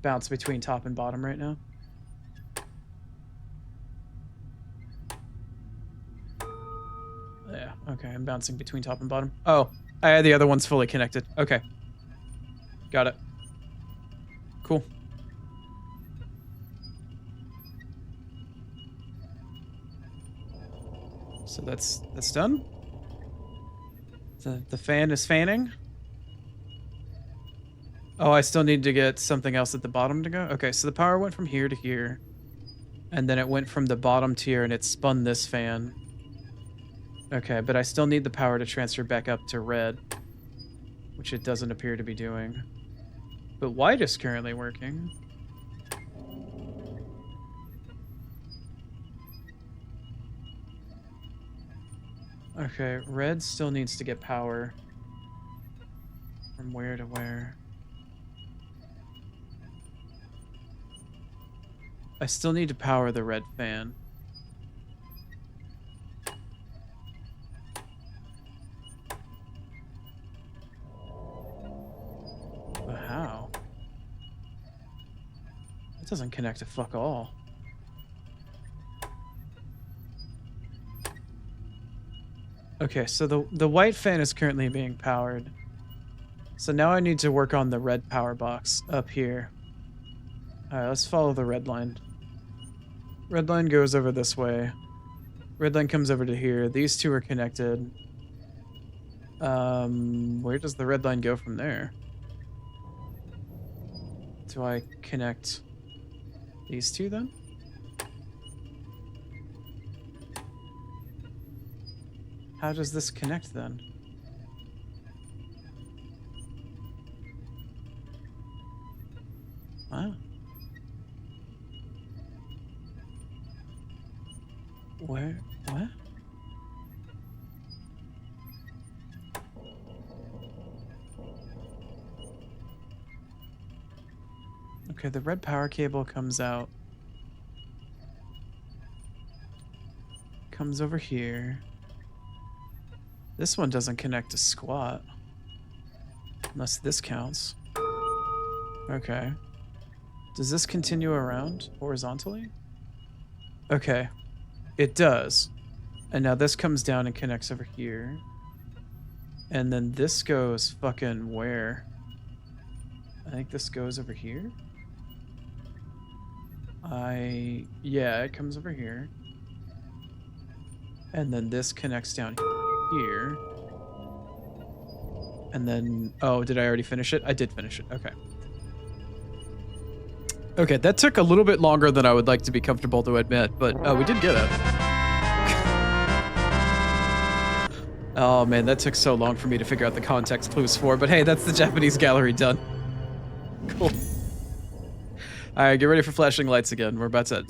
A: bounce between top and bottom right now? Yeah, okay, I'm bouncing between top and bottom. Oh, the other one's fully connected. Okay. Got it. Cool. So that's done. The fan is fanning. Oh, I still need to get something else at the bottom to go? Okay, so the power went from here to here. And then it went from the bottom tier and it spun this fan. Okay, but I still need the power to transfer back up to red, which it doesn't appear to be doing. But white is currently working. Okay, red still needs to get power. From where to where? I still need to power the red fan. But how? It doesn't connect to fuck all. Okay, so the white fan is currently being powered. So now I need to work on the red power box up here. Alright, let's follow the red line. Red line goes over this way. Red line comes over to here. These two are connected. Where does the red line go from there? Do I connect these two then? How does this connect then? Wow. Where? What? Okay, the red power cable comes out. Comes over here. This one doesn't connect to squat. Unless this counts. Okay. Does this continue around horizontally? Okay. It does. And now this comes down and connects over here. And then this goes fucking where? I think this goes over here. Yeah, it comes over here. And then this connects down here. And then, oh, did I already finish it? I did finish it. Okay. Okay, that took a little bit longer than I would like to be comfortable to admit, but we did get it. Oh man, that took so long for me to figure out the context clues for, but hey, that's the Japanese gallery done. Cool. All right, get ready for flashing lights again. We're about to...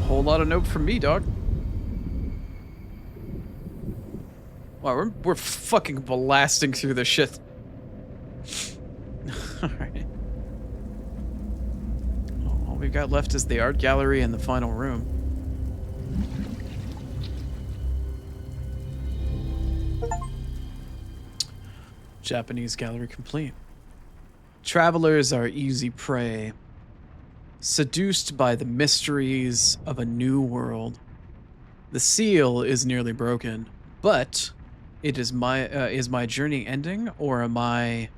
A: Whole lot of nope from me, dog. Wow, we're fucking blasting through this shit. Alright. All we've got left is the art gallery and the final room. Japanese gallery complete. Travelers are easy prey. Seduced by the mysteries of a new world. The seal is nearly broken, but it is my journey ending, or am I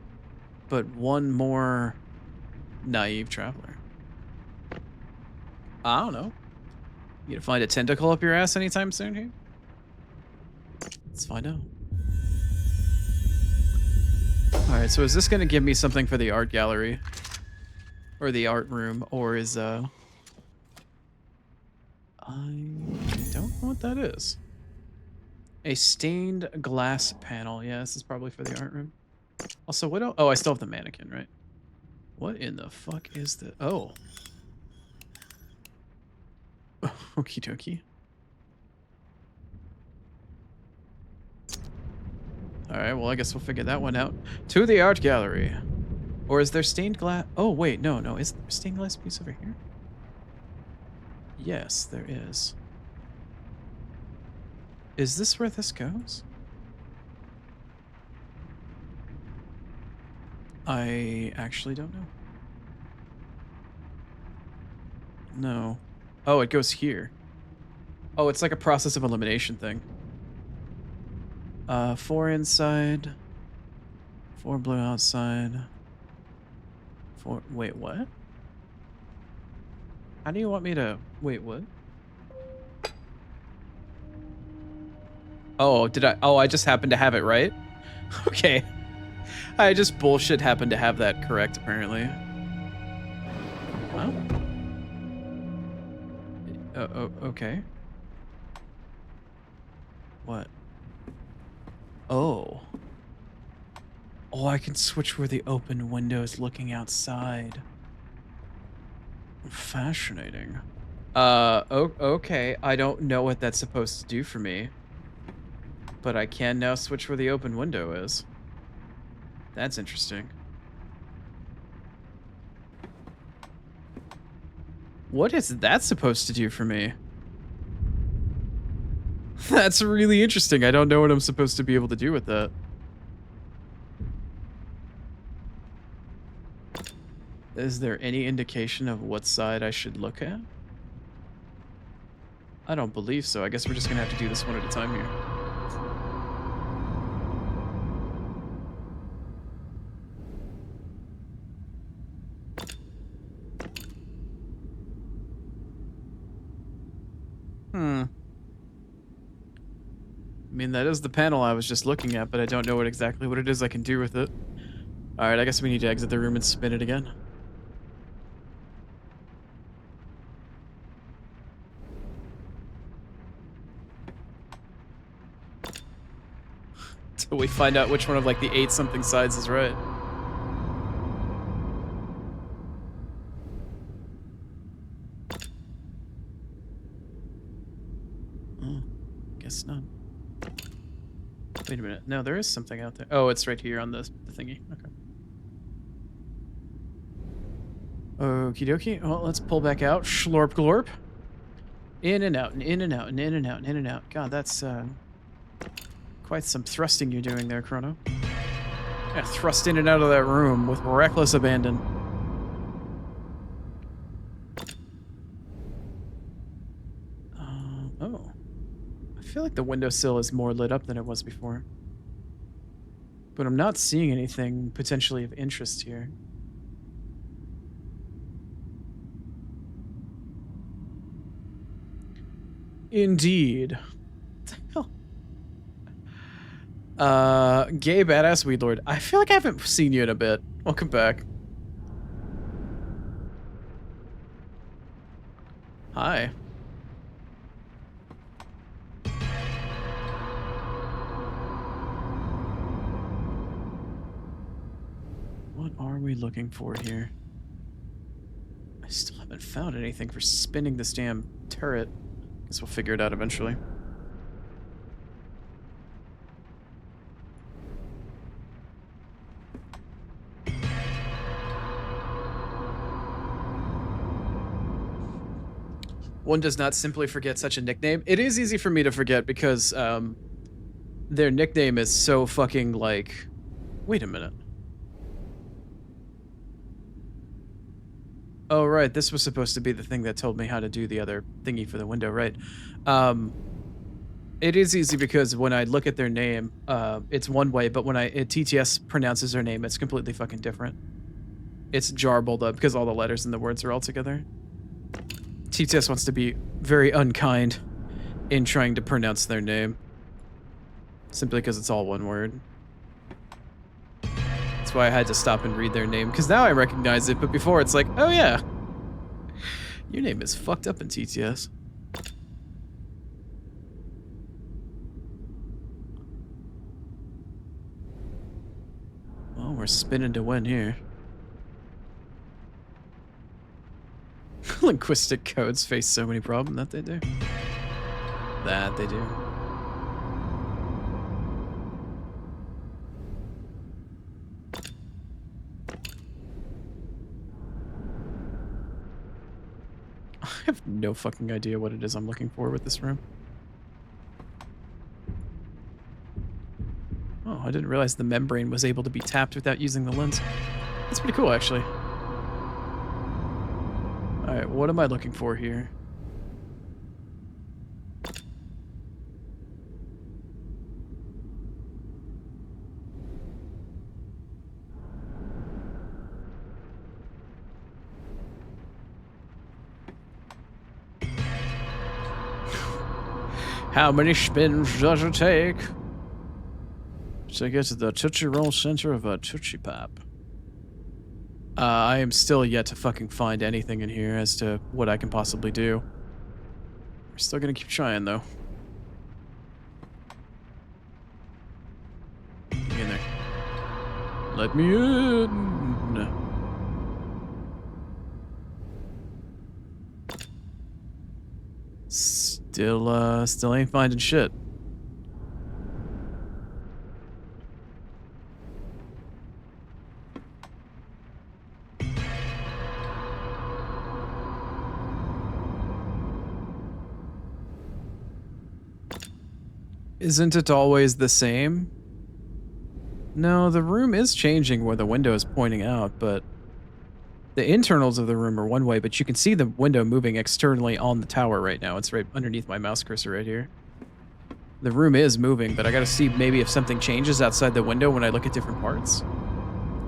A: but one more naive traveler? I don't know. You gonna find a tentacle up your ass anytime soon here? Let's find out. Alright, so is this gonna give me something for the art gallery? Or the art room, or is, I don't know what that is. A stained glass panel. Yeah, this is probably for the art room. Also, what else? Oh, I still have the mannequin, right? What in the fuck is the... Oh. Okie dokie. Alright, well, I guess we'll figure that one out. To the art gallery. Or is there stained glass? Oh, wait, no. Is there a stained glass piece over here? Yes, there is. Is this where this goes? I actually don't know. No. Oh, it goes here. Oh, it's like a process of elimination thing. 4 inside. 4 blue outside. Wait, what? How do you want me to... Wait, what? Oh, did I... Oh, I just happened to have it right? Okay. I just bullshit happened to have that correct, apparently. Well. Okay. What? Oh. Oh, I can switch where the open window is looking outside. Fascinating. Okay. I don't know what that's supposed to do for me. But I can now switch where the open window is. That's interesting. What is that supposed to do for me? That's really interesting. I don't know what I'm supposed to be able to do with that. Is there any indication of what side I should look at? I don't believe so. I guess we're just gonna have to do this one at a time here. I mean, that is the panel I was just looking at, but I don't know exactly what it is I can do with it. Alright, I guess we need to exit the room and spin it again. Till we find out which one of like the 8-something sides is right. Oh, guess not. Wait a minute. No, there is something out there. Oh, it's right here on the thingy. Okay. Okie dokie. Well, let's pull back out. Schlorp glorp. In and out, and in and out, and in and out, and in and out. God, that's quite some thrusting you're doing there, Chrono. Yeah, thrust in and out of that room with reckless abandon. Oh. I feel like the windowsill is more lit up than it was before. But I'm not seeing anything potentially of interest here. Indeed. Gay badass weed lord. I feel like I haven't seen you in a bit. Welcome back. Hi. What are we looking for here? I still haven't found anything for spinning this damn turret. Guess we'll figure it out eventually. One does not simply forget such a nickname. It is easy for me to forget because their nickname is so fucking like... Wait a minute. Oh, right. This was supposed to be the thing that told me how to do the other thingy for the window, right? It is easy because when I look at their name, it's one way, but when TTS pronounces their name, it's completely fucking different. It's jarbled up because all the letters and the words are all together. TTS wants to be very unkind in trying to pronounce their name. Simply because it's all one word. That's why I had to stop and read their name, because now I recognize it, but before it's like, oh yeah. Your name is fucked up in TTS. Well, we're spinning to win here. Linguistic codes face so many problems that they do. That they do. I have no fucking idea what it is I'm looking for with this room. Oh, I didn't realize the membrane was able to be tapped without using the lens. That's pretty cool, actually. Alright, what am I looking for here? How many spins does it take to get to the Tootsie Roll center of a Tootsie Pop? I am still yet to fucking find anything in here as to what I can possibly do. We're still gonna keep trying, though. Get in there. Let me in. Still ain't finding shit. Isn't it always the same? No, the room is changing where the window is pointing out, but the internals of the room are one way, but you can see the window moving externally on the tower right now. It's right underneath my mouse cursor right here. The room is moving, but I gotta see maybe if something changes outside the window when I look at different parts.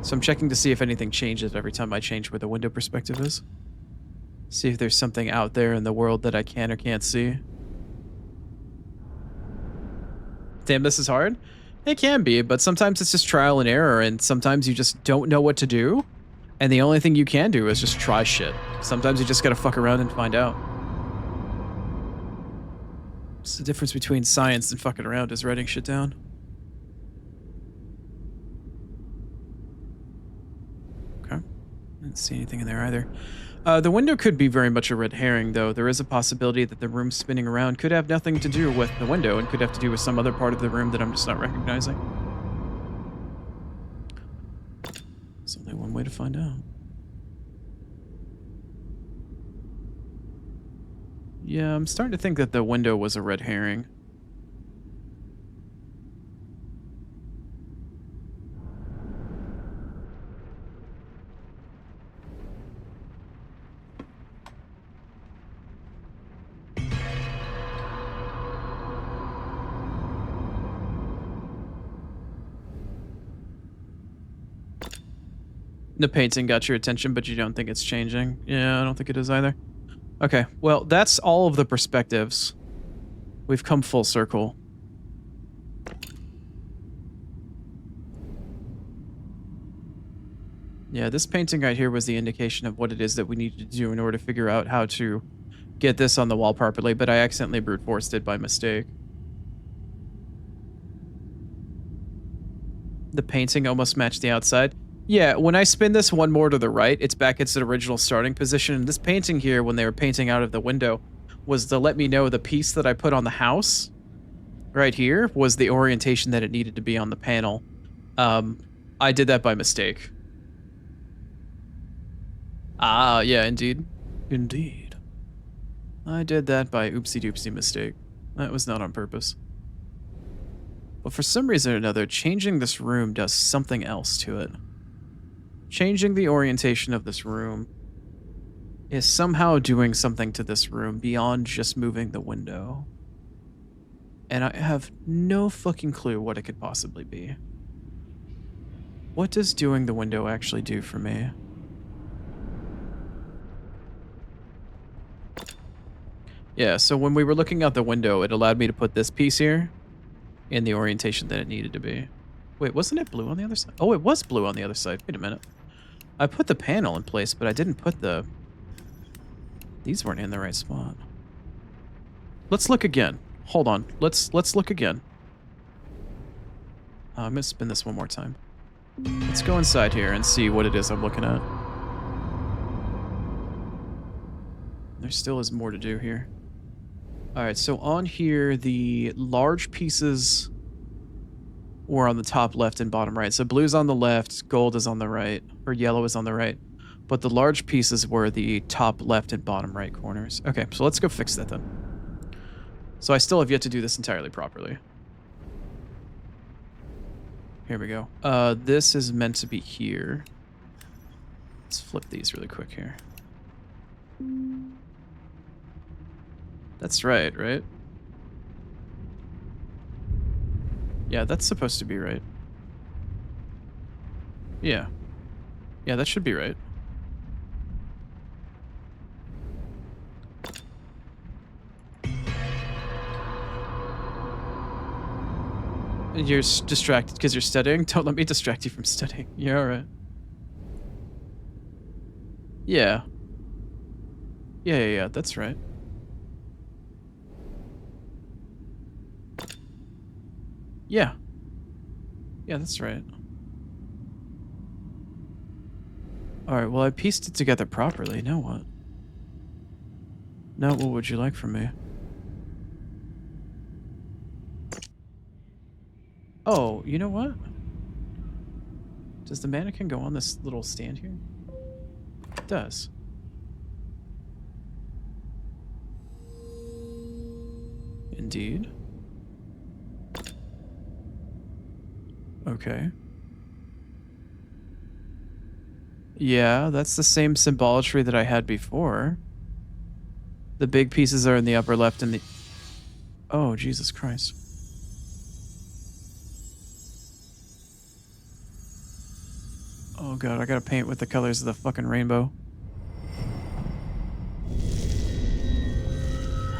A: So I'm checking to see if anything changes every time I change where the window perspective is. See if there's something out there in the world that I can or can't see. Damn, this is hard? It can be, but sometimes it's just trial and error, and sometimes you just don't know what to do, and the only thing you can do is just try shit. Sometimes you just gotta fuck around and find out. It's the difference between science and fucking around is writing shit down. Okay. Didn't see anything in there either. The window could be very much a red herring, though. There is a possibility that the room spinning around could have nothing to do with the window and could have to do with some other part of the room that I'm just not recognizing. There's only one way to find out. Yeah, I'm starting to think that the window was a red herring. The painting got your attention, but you don't think it's changing? Yeah, I don't think it is either. Okay, well, that's all of the perspectives. We've come full circle. Yeah, this painting right here was the indication of what it is that we needed to do in order to figure out how to get this on the wall properly, but I accidentally brute forced it by mistake. The painting almost matched the outside. Yeah, when I spin this one more to the right, it's back its original starting position. And this painting here, when they were painting out of the window, was to let me know the piece that I put on the house right here was the orientation that it needed to be on the panel. I did that by mistake. Ah, yeah, indeed. Indeed. I did that by oopsie-doopsie mistake. That was not on purpose. But for some reason or another, changing this room does something else to it. Changing the orientation of this room is somehow doing something to this room beyond just moving the window. And I have no fucking clue what it could possibly be. What does doing the window actually do for me? Yeah, so when we were looking out the window, it allowed me to put this piece here in the orientation that it needed to be. Wait, wasn't it blue on the other side? Oh, it was blue on the other side. Wait a minute. I put the panel in place, but I didn't put the... These weren't in the right spot. Let's look again. Hold on. Let's look again. I'm gonna spin this one more time. Let's go inside here and see what it is I'm looking at. There still is more to do here. Alright, so on here, the large pieces were on the top left and bottom right. So blue's on the left, gold is on the right, or yellow is on the right. But the large pieces were the top left and bottom right corners. Okay, so let's go fix that then. So I still have yet to do this entirely properly. Here we go. This is meant to be here. Let's flip these really quick here. That's right, right? Yeah, that's supposed to be right. Yeah. Yeah, that should be right. You're distracted because you're studying? Don't let me distract you from studying. You're alright. Yeah. Yeah, that's right. Yeah. Yeah, that's right. Alright, well, I pieced it together properly. Now what? Now what would you like from me? Oh, you know what? Does the mannequin go on this little stand here? It does. Indeed. Okay. Yeah, that's the same symbolatry that I had before. The big pieces are in the upper left and the... Oh, Jesus Christ. Oh god, I gotta paint with the colors of the fucking rainbow.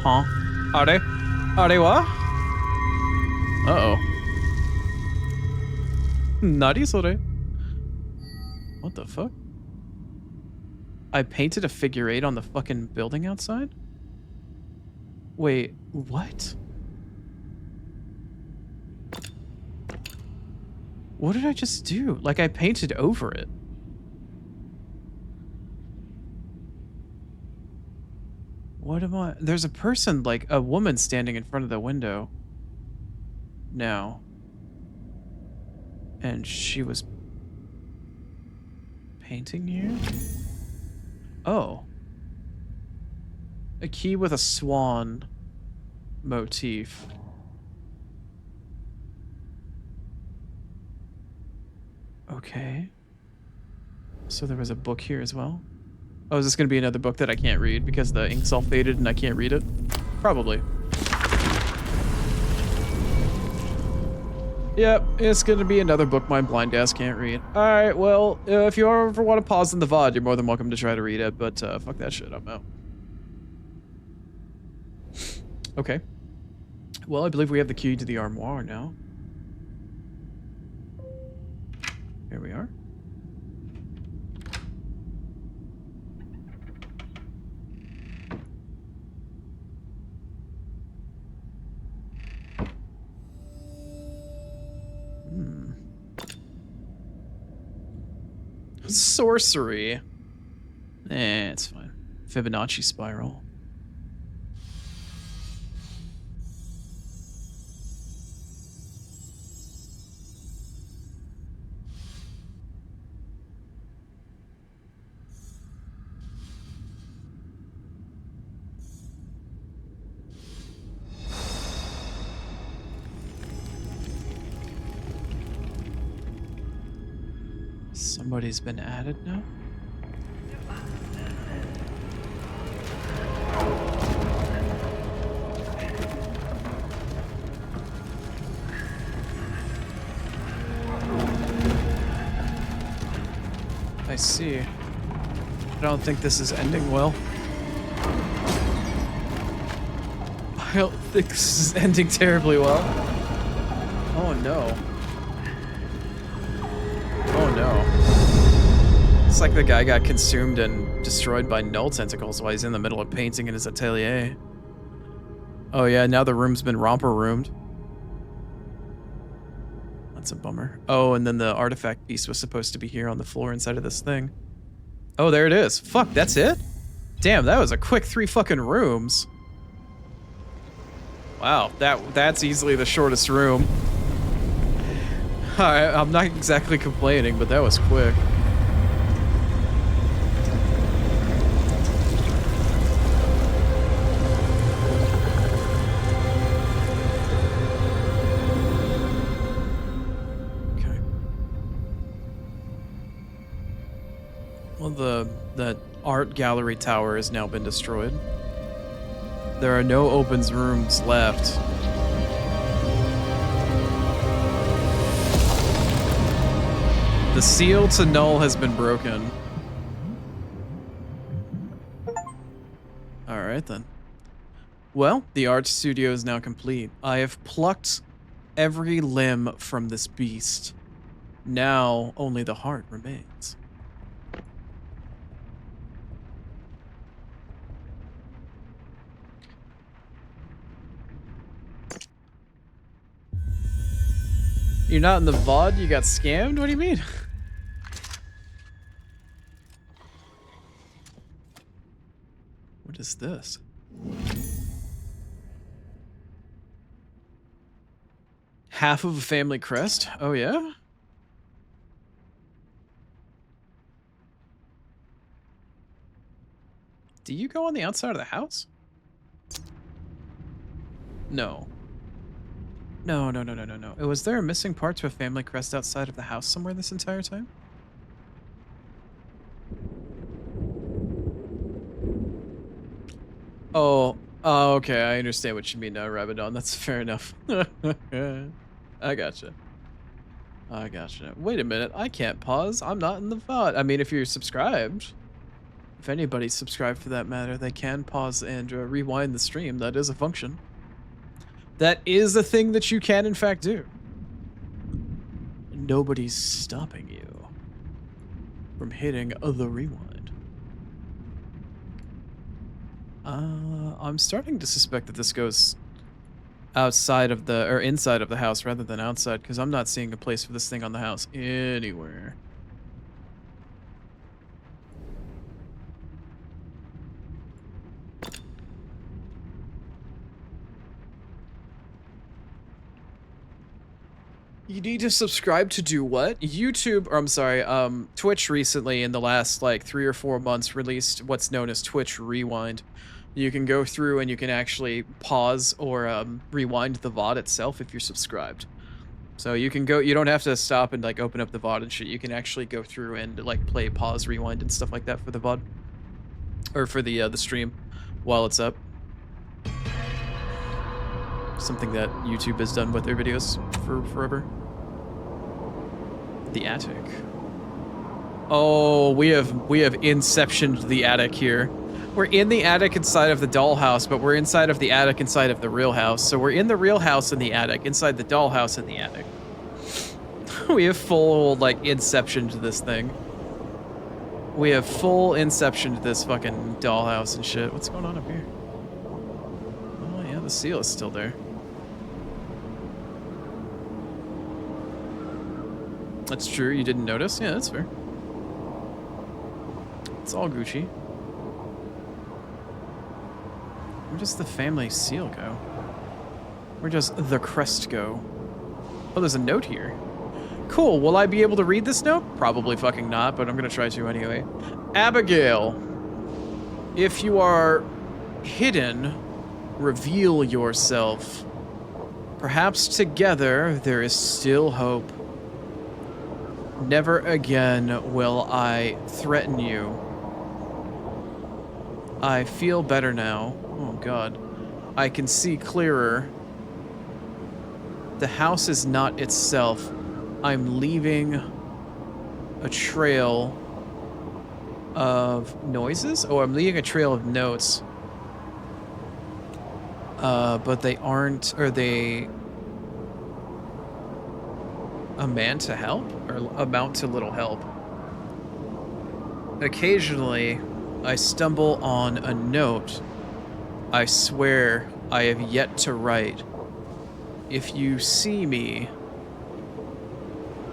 A: Huh? Are they? Are they what? Uh-oh. Naughty sorry. What the fuck? I painted a figure 8 on the fucking building outside? Wait, what? What did I just do? Like, I painted over it. What am I? There's a person, like a woman standing in front of the window now. And she was painting here? Oh. A key with a swan motif. Okay. So there was a book here as well? Oh, is this going to be another book that I can't read because the ink's all faded and I can't read it? Probably. Yep, it's going to be another book my blind ass can't read. Alright, well, if you ever want to pause in the VOD, you're more than welcome to try to read it, but fuck that shit, I'm out. Okay. Well, I believe we have the key to the armoire now. Here we are. Sorcery. It's fine. Fibonacci spiral. Somebody's been added now? I see. I don't think this is ending well. I don't think this is ending terribly well. Oh no. Oh no. It's like the guy got consumed and destroyed by Null tentacles while he's in the middle of painting in his atelier. Oh yeah, now the room's been romper roomed. That's a bummer. Oh, and then the artifact piece was supposed to be here on the floor inside of this thing. Oh, there it is. Fuck, that's it? Damn, that was a quick 3 fucking rooms. Wow, that's easily the shortest room. I'm not exactly complaining, but that was quick. Okay. Well, the art gallery tower has now been destroyed. There are no open rooms left. The seal to Null has been broken. Alright then. Well, the art studio is now complete. I have plucked every limb from this beast. Now, only the heart remains. You're not in the VOD? You got scammed? What do you mean? What is this? Half of a family crest? Oh yeah? Do you go on the outside of the house? No. No. Was there a missing part to a family crest outside of the house somewhere this entire time? Oh, okay. I understand what you mean now, Rabadon. That's fair enough. I gotcha. Wait a minute. I can't pause. I'm not in the VOD. I mean, if you're subscribed, if anybody's subscribed for that matter, they can pause and rewind the stream. That is a function. That is a thing that you can, in fact, do. Nobody's stopping you from hitting the rewind. I'm starting to suspect that this goes outside of the, or inside of the house rather than outside, because I'm not seeing a place for this thing on the house anywhere. You need to subscribe to do what? YouTube, or I'm sorry, Twitch recently in the last like 3 or 4 months released what's known as Twitch Rewind. You can go through and you can actually pause or rewind the VOD itself if you're subscribed. So you can go, you don't have to stop and like open up the VOD and shit. You can actually go through and like play, pause, rewind and stuff like that for the VOD. Or for the stream while it's up. Something that YouTube has done with their videos for forever. The attic. Oh, we have inceptioned the attic here. We're in the attic inside of the dollhouse, but we're inside of the attic inside of the real house. So we're in the real house in the attic, inside the dollhouse in the attic. We have full, like, inceptioned this thing. We have full inceptioned this fucking dollhouse and shit. What's going on up here? Oh, yeah, the seal is still there. That's true, you didn't notice? Yeah, that's fair. It's all Gucci. Where does the family seal go? Where does the crest go? Oh, there's a note here. Cool, will I be able to read this note? Probably fucking not, but I'm gonna try to anyway. Abigail, if you are hidden, reveal yourself. Perhaps together there is still hope. Never again will I threaten you. I feel better now. Oh god. I can see clearer. The house is not itself. I'm leaving a trail of noises? Oh, I'm leaving a trail of notes. But they aren't, are they amount to help? Or amount to little help? Occasionally, I stumble on a note I swear I have yet to write. If you see me,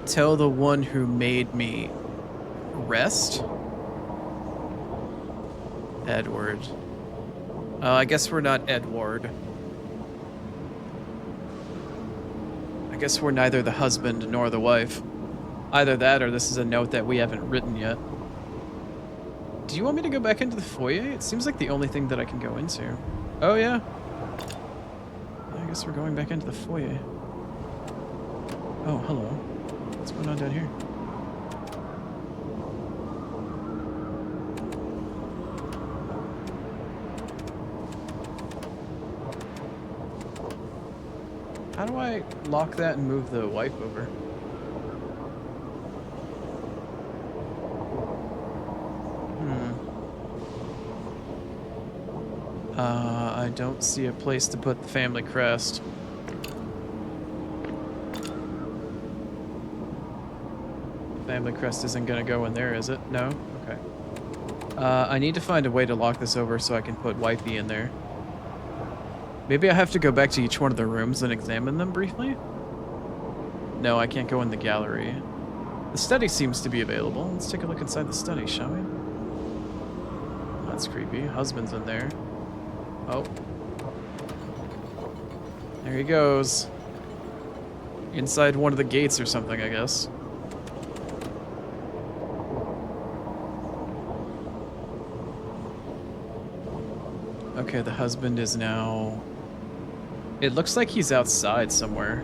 A: tell the one who made me rest? Edward. I guess we're not Edward. I guess we're neither the husband nor the wife. Either that or this is a note that we haven't written yet. Do you want me to go back into the foyer? It seems like the only thing that I can go into. Oh, yeah. I guess we're going back into the foyer. Oh, hello. What's going on down here? How do I lock that and move the wife over? I don't see a place to put the family crest. Family crest isn't gonna go in there, is it? No? Okay. I need to find a way to lock this over so I can put wifey in there. Maybe I have to go back to each one of the rooms and examine them briefly? No, I can't go in the gallery. The study seems to be available. Let's take a look inside the study, shall we? Oh, that's creepy. Husband's in there. Oh. There he goes. Inside one of the gates or something, I guess. Okay, the husband is now... It looks like he's outside somewhere.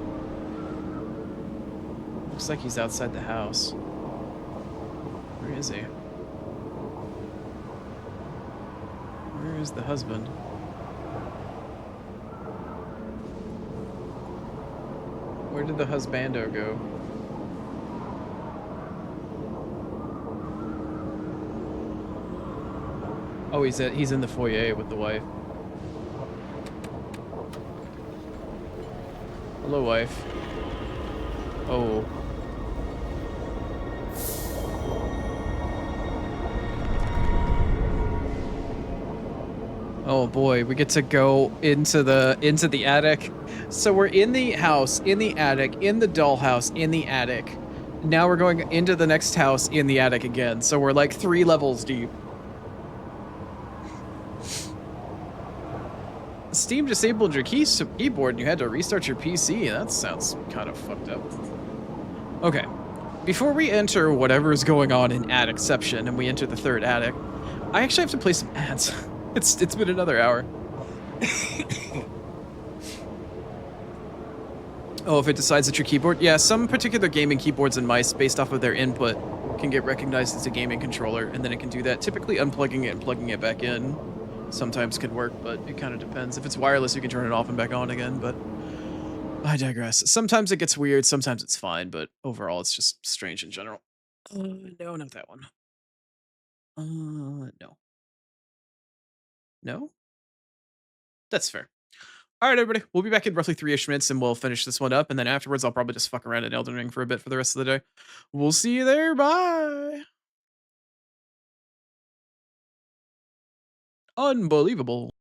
A: Looks like he's outside the house. Where is he? Where is the husband? Where did the husbando go? Oh, he's in the foyer with the wife. Hello, wife. Oh. Oh boy, we get to go into the attic. So we're in the house, in the attic, in the dollhouse, in the attic. Now we're going into the next house in the attic again. So we're like 3 levels deep. Steam disabled your keyboard and you had to restart your PC. That sounds kind of fucked up. Okay. Before we enter whatever is going on in atticception and we enter the third attic, I actually have to play some ads. It's been another hour. Oh, if it decides it's your keyboard? Yeah, some particular gaming keyboards and mice, based off of their input, can get recognized as a gaming controller, and then it can do that. Typically, unplugging it and plugging it back in sometimes can work, but it kind of depends. If it's wireless, you can turn it off and back on again, but I digress. Sometimes it gets weird, sometimes it's fine, but overall, it's just strange in general. No, not that one. No. No? That's fair. All right, everybody. We'll be back in roughly 3-ish minutes and we'll finish this one up. And then afterwards, I'll probably just fuck around in Elden Ring for a bit for the rest of the day. We'll see you there. Bye. Unbelievable.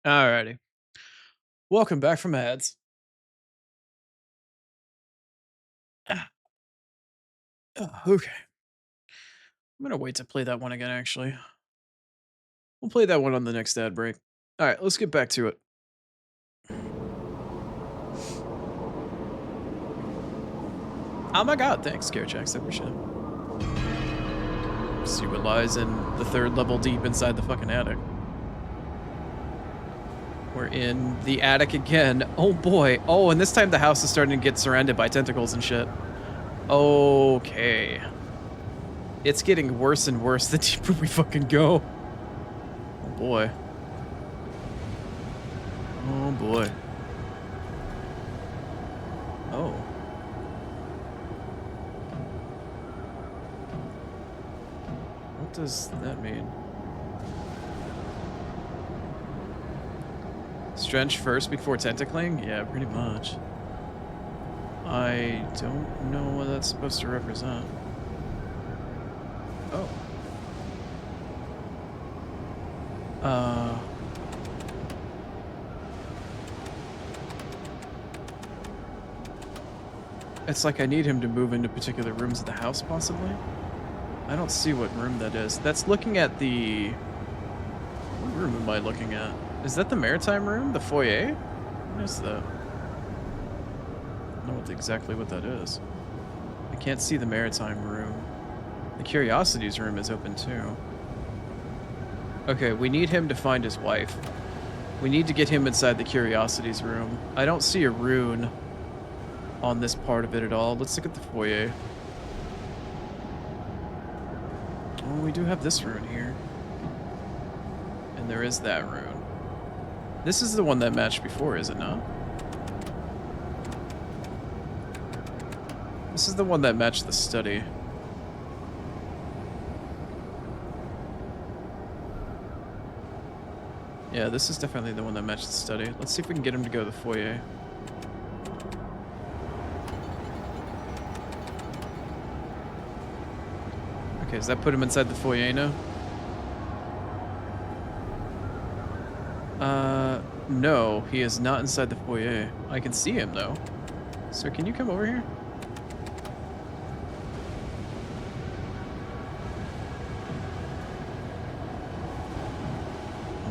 A: Alrighty. Welcome back from ads. Okay. I'm going to wait to play that one again, actually. We'll play that one on the next ad break. All right, let's get back to it. Oh my god, thanks, Scarejax. I appreciate it. See what lies in the third level deep inside the fucking attic. We're in the attic again. Oh boy. Oh, and this time the house is starting to get surrounded by tentacles and shit. Okay. It's getting worse and worse the deeper we fucking go. Oh boy. Oh boy. Oh. does that mean? Stretch first before tentacling? Yeah, pretty much. I don't know what that's supposed to represent. Oh. It's like I need him to move into particular rooms of the house, possibly? I don't see what room that is. That's looking at the... What room am I looking at? Is that the maritime room? The foyer? What is that? I don't know exactly what that is. I can't see the maritime room. The curiosities room is open too. Okay, we need him to find his wife. We need to get him inside the curiosities room. I don't see a rune on this part of it at all. Let's look at the foyer. Oh, we do have this rune here. And there is that rune. This is the one that matched before, is it not? This is the one that matched the study. Yeah, this is definitely the one that matched the study. Let's see if we can get him to go to the foyer. Okay, does that put him inside the foyer now? No, he is not inside the foyer. I can see him though. So can you come over here?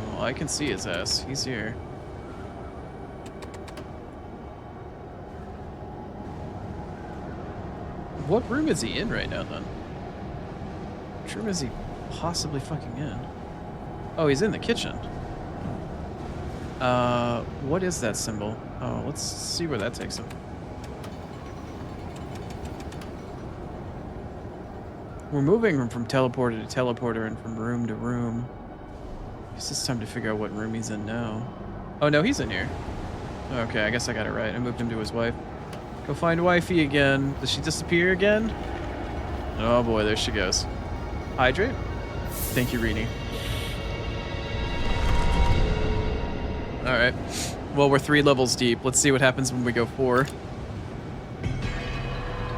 A: Oh, I can see his ass. He's here. What room is he in right now then? Which room is he possibly fucking in? Oh, he's in the kitchen. What is that symbol? Oh, let's see where that takes him. We're moving from teleporter to teleporter and from room to room. It's just time to figure out what room he's in now. Oh, no, he's in here. Okay, I guess I got it right. I moved him to his wife. Go find wifey again. Does she disappear again? Oh boy, there she goes. Hydrate? Thank you, Rini. Alright. Well, we're 3 levels deep. Let's see what happens when we go 4.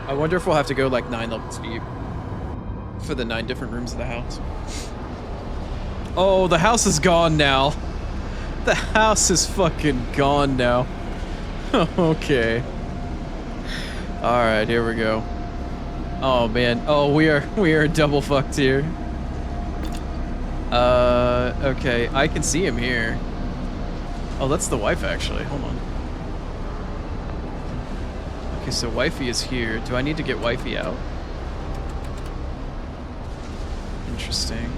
A: I wonder if we'll have to go like 9 levels deep for the 9 different rooms of the house. Oh, the house is gone now. The house is fucking gone now. Okay. Alright, here we go. Oh man. Oh, we are double fucked here. Okay, I can see him here. Oh, that's the wife actually. Hold on. Okay, so wifey is here. Do I need to get wifey out? Interesting.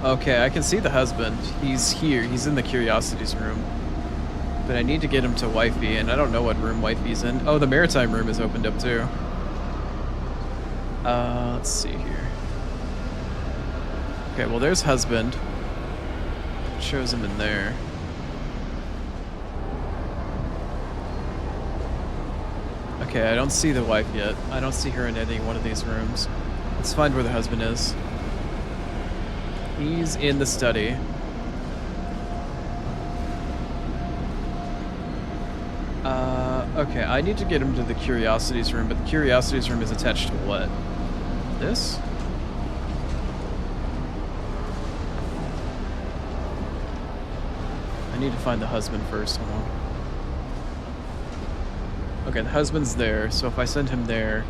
A: Okay, I can see the husband. He's here. He's in the curiosities room. But I need to get him to wifey, and I don't know what room wifey's in. Oh, the maritime room is opened up too. Let's see here. Okay, well there's husband. It shows him in there. Okay, I don't see the wife yet. I don't see her in any one of these rooms. Let's find where the husband is. He's in the study. Okay, I need to get him to the curiosities room, but the curiosities room is attached to what? This? I need to find the husband first, hold on. Okay, the husband's there, so if I send him there,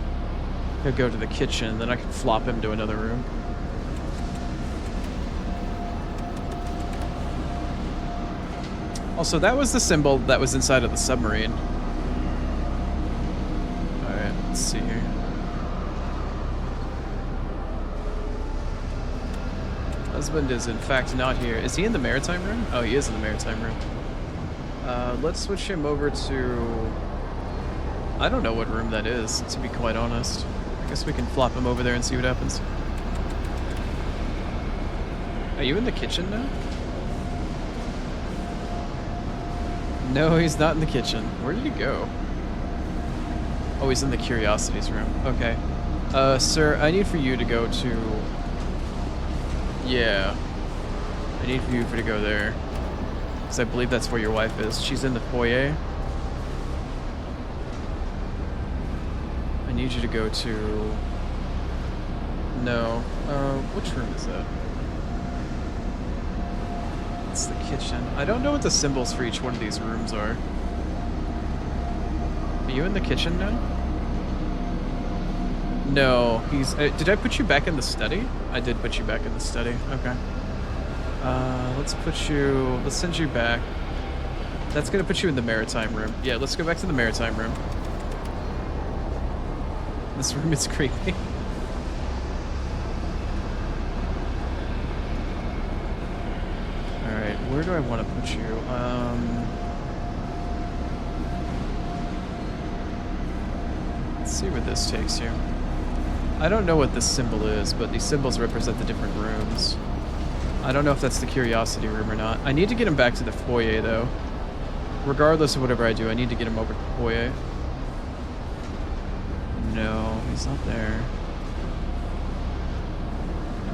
A: he'll go to the kitchen, then I can flop him to another room. Also, that was the symbol that was inside of the submarine. Alright, let's see here. Husband is in fact not here. Is he in the maritime room? Oh, he is in the maritime room. Let's switch him over to... I don't know what room that is, to be quite honest. I guess we can flop him over there and see what happens. Are you in the kitchen now? No, he's not in the kitchen. Where did he go? Oh, he's in the curiosities room. Okay. Sir, I need for you to go to... Yeah. I need for you to go there. Because I believe that's where your wife is. She's in the foyer. I need you to go to... No. Which room is that? It's the kitchen. I don't know what the symbols for each one of these rooms are. Are you in the kitchen now? No, he's... did I put you back in the study? I did put you back in the study. Okay. Let's put you... Let's send you back. That's gonna put you in the maritime room. Yeah, let's go back to the maritime room. This room is creepy. Alright, where do I want to put you? Let's see where this takes you. I don't know what this symbol is, but these symbols represent the different rooms. I don't know if that's the curiosity room or not. I need to get him back to the foyer, though. Regardless of whatever I do, I need to get him over to the foyer. No, he's not there.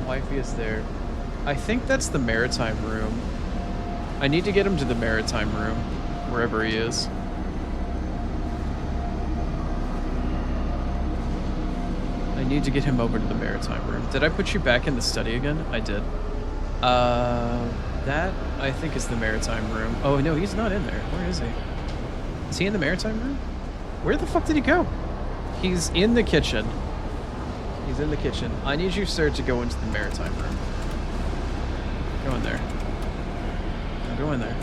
A: Wifey is there. I think that's the maritime room. I need to get him to the maritime room, wherever he is. I need to get him over to the maritime room. Did I put you back in the study again? I did. That, I think, is the maritime room. Oh, no, he's not in there. Where is he? Is he in the maritime room? Where the fuck did he go? He's in the kitchen. He's in the kitchen. I need you, sir, to go into the maritime room. Go in there. Now go in there.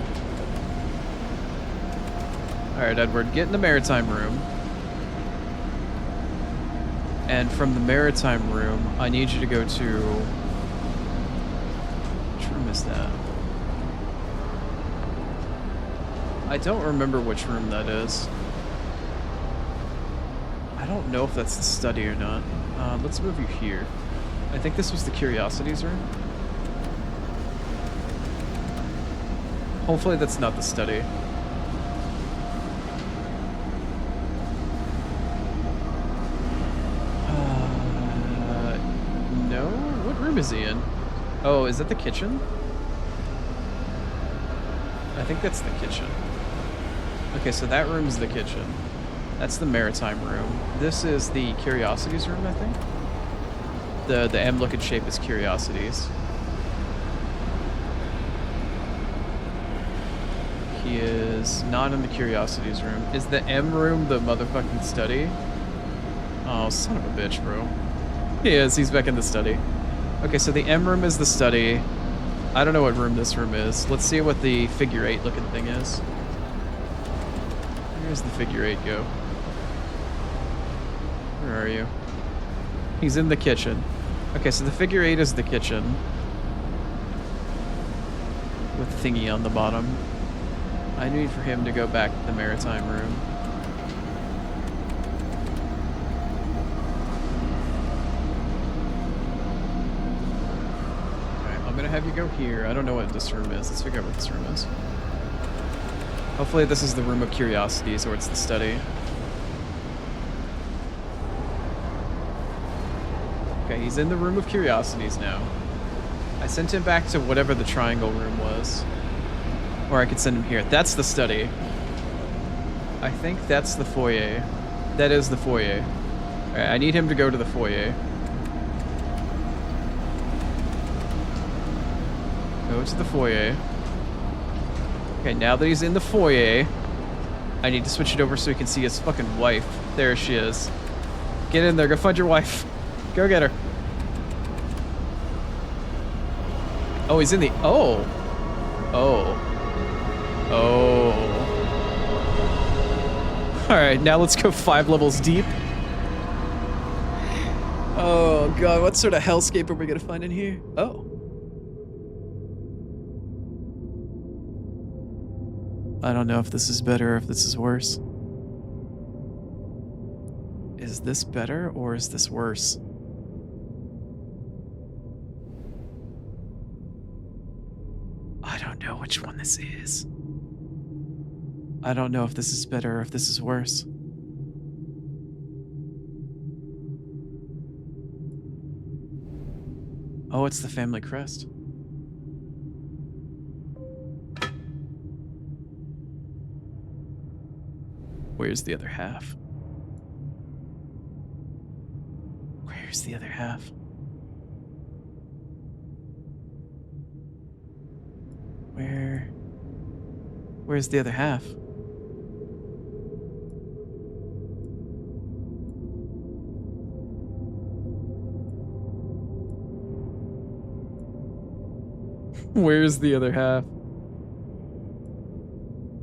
A: Alright, Edward, get in the maritime room. And from the maritime room, I need you to go to... Which room is that? I don't remember which room that is. I don't know if that's the study or not. Let's move you here. I think this was the curiosities room. Hopefully that's not the study. No? What room is he in? Oh, is that the kitchen? I think that's the kitchen. Okay, so that room is the kitchen. That's the maritime room. This is the curiosities room, I think. The M-looking shape is curiosities. He is not in the curiosities room. Is the M room the motherfucking study? Oh, son of a bitch, bro. He is. He's back in the study. Okay, so the M room is the study. I don't know what room this room is. Let's see what the figure 8 looking thing is. Where's the figure 8 go? Where are you? He's in the kitchen. Okay, so the figure 8 is the kitchen. With thingy on the bottom. I need for him to go back to the maritime room. Okay, I'm gonna have you go here. I don't know what this room is. Let's figure out what this room is. Hopefully this is the room of curiosities, or it's the study. Okay, he's in the room of curiosities now. I sent him back to whatever the triangle room was. Or I could send him here. That's the study. I think that's the foyer. That is the foyer. Alright, I need him to go to the foyer. Go to the foyer. Okay, now that he's in the foyer, I need to switch it over so he can see his fucking wife. There she is. Get in there. Go find your wife. Go get her. Oh, he's in the... Oh. Oh. Oh. Alright, now let's go 5 levels deep. Oh, God. What sort of hellscape are we going to find in here? Oh. I don't know if this is better or if this is worse. Is this better or is this worse? I don't know which one this is. I don't know if this is better or if this is worse. Oh, it's the family crest. Where's the other half? Where's the other half? Where's the other half? Where's the other half?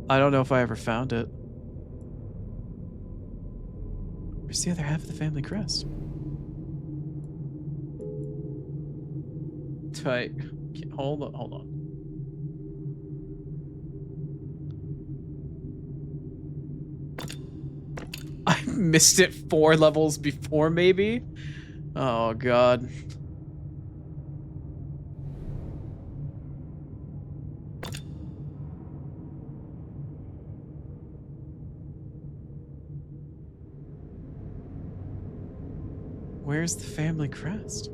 A: I don't know if I ever found it. Where's the other half of the family crest? Tight. Hold on. I missed it 4 levels before, maybe? Oh, God. Where's the family crest?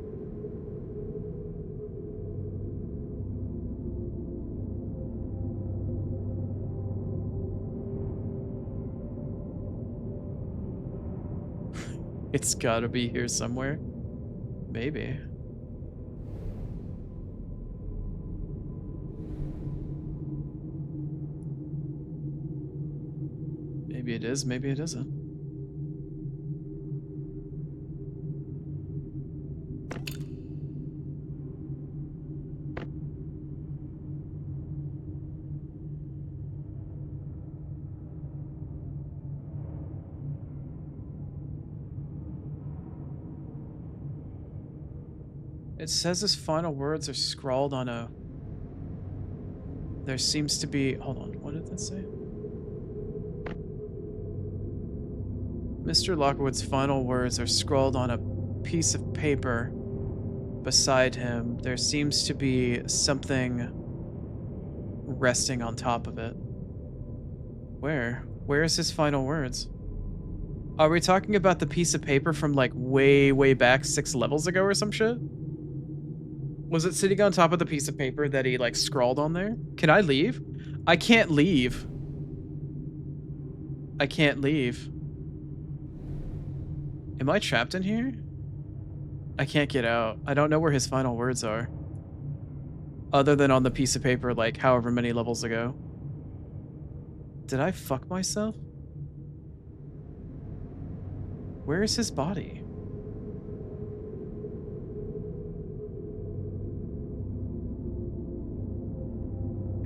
A: It's gotta be here somewhere. Maybe. Maybe it is, maybe it isn't. It says his final words are scrawled on a... There seems to be... Hold on, what did that say? Mr. Lockwood's final words are scrawled on a piece of paper beside him. There seems to be something resting on top of it. Where? Where's his final words? Are we talking about the piece of paper from like way, way back 6 levels ago or some shit? Was it sitting on top of the piece of paper that he like scrawled on there? Can I leave? I can't leave. I can't leave. Am I trapped in here? I can't get out. I don't know where his final words are. Other than on the piece of paper like however many levels ago. Did I fuck myself? Where is his body?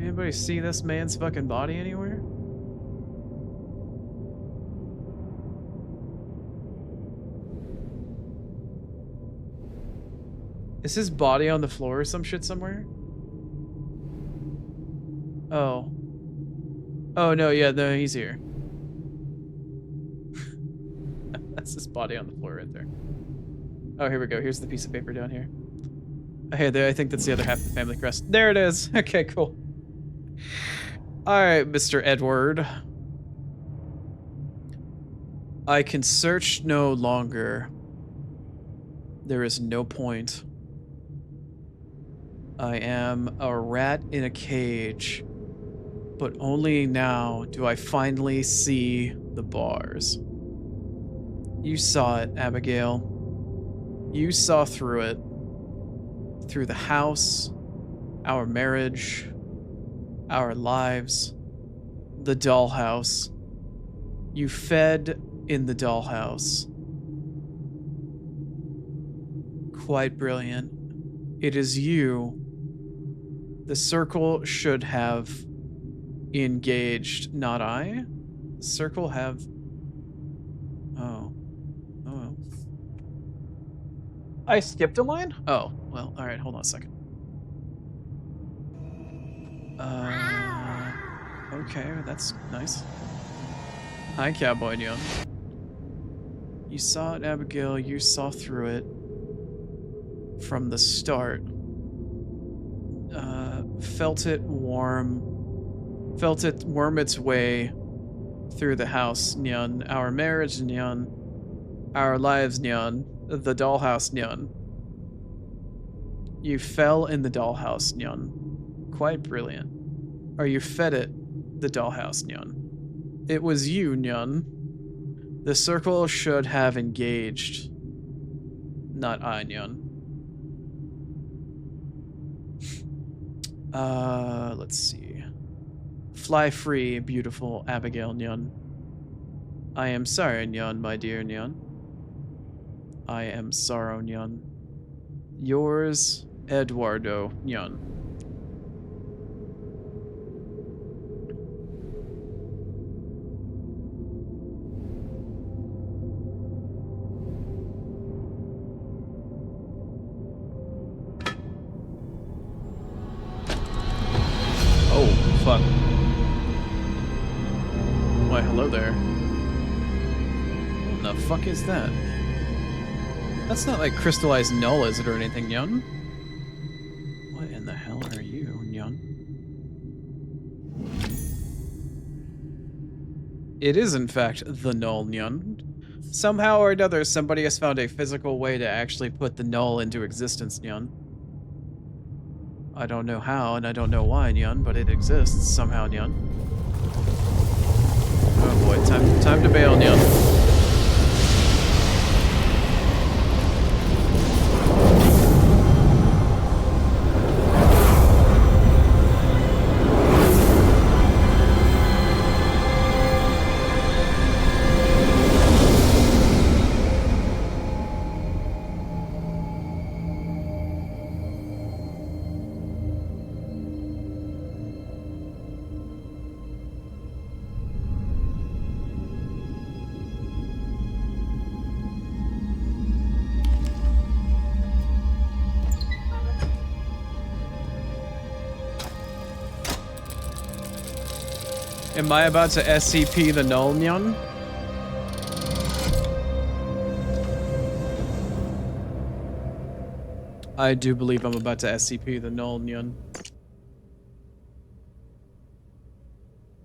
A: Anybody see this man's fucking body anywhere? Is his body on the floor or some shit somewhere? Oh. Oh, no, yeah, no, he's here. That's his body on the floor right there. Oh, here we go. Here's the piece of paper down here. Hey, there, I think that's the other half of the family crest. There it is. Okay, cool. All right, Mr. Edward. I can search no longer. There is no point. I am a rat in a cage, but only now do I finally see the bars. You saw it, Abigail. You saw through it. Through the house, our marriage, our lives, the dollhouse. You fed in the dollhouse. Quite brilliant. It is you. The circle should have engaged, not I. The circle have... Oh. Oh. I skipped a line? Oh, well, alright, hold on a second. Okay, that's nice. Hi, Cowboy Young. You saw it, Abigail. You saw through it from the start. Felt it worm its way through the house, Nyan. Our marriage, Nyan. Our lives, Nyan. The dollhouse, Nyan. You fell in the dollhouse, Nyan. Quite brilliant. Or you fed it, the dollhouse, Nyan. It was you, Nyan. The circle should have engaged. Not I, Nyan. Let's see. Fly free, beautiful Abigail, Nyan. I am sorry, Nyan, my dear Nyan. I am sorrow, Nyan. Yours, Eduardo, Nyan. Oh, fuck. Why, hello there. What the fuck is that? That's not like crystallized null, is it, or anything, Nyan? What in the hell are you, Nyan? It is, in fact, the null, Nyan. Somehow or another, somebody has found a physical way to actually put the null into existence, Nyan. I don't know how, and I don't know why, Nyan, but it exists somehow, Nyan. Oh boy, time to bail, Nyan. Am I about to SCP the null, Nyan? I do believe I'm about to SCP the null, Nyan.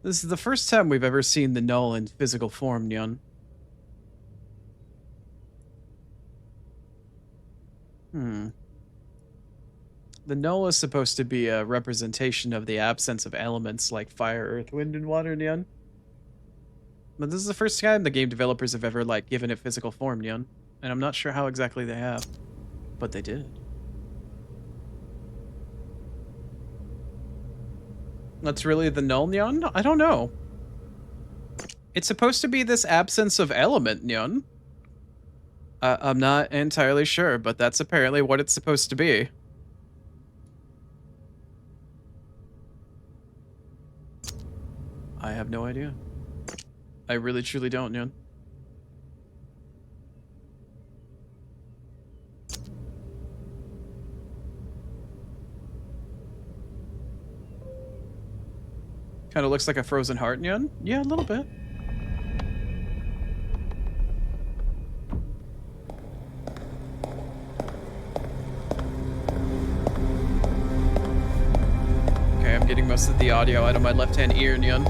A: This is the first time we've ever seen the null in physical form, Nyan. The null is supposed to be a representation of the absence of elements like fire, earth, wind, and water, Nyan. But this is the first time the game developers have ever, like, given it physical form, Nyan. And I'm not sure how exactly they have, but they did. That's really the null, Nyan? I don't know. It's supposed to be this absence of element, Nyan. I'm not entirely sure, but that's apparently what it's supposed to be. I have no idea. I really truly don't, Nyan. Kind of looks like a frozen heart, Nyan. Yeah, a little bit. Okay, I'm getting most of the audio out of my left-hand ear, Nyan.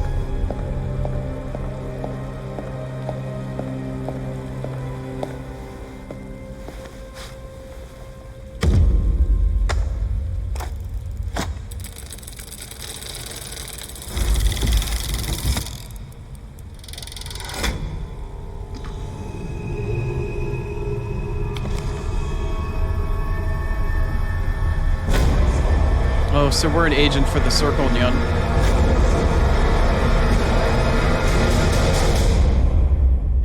A: Oh, so we're an agent for the circle, Nyan.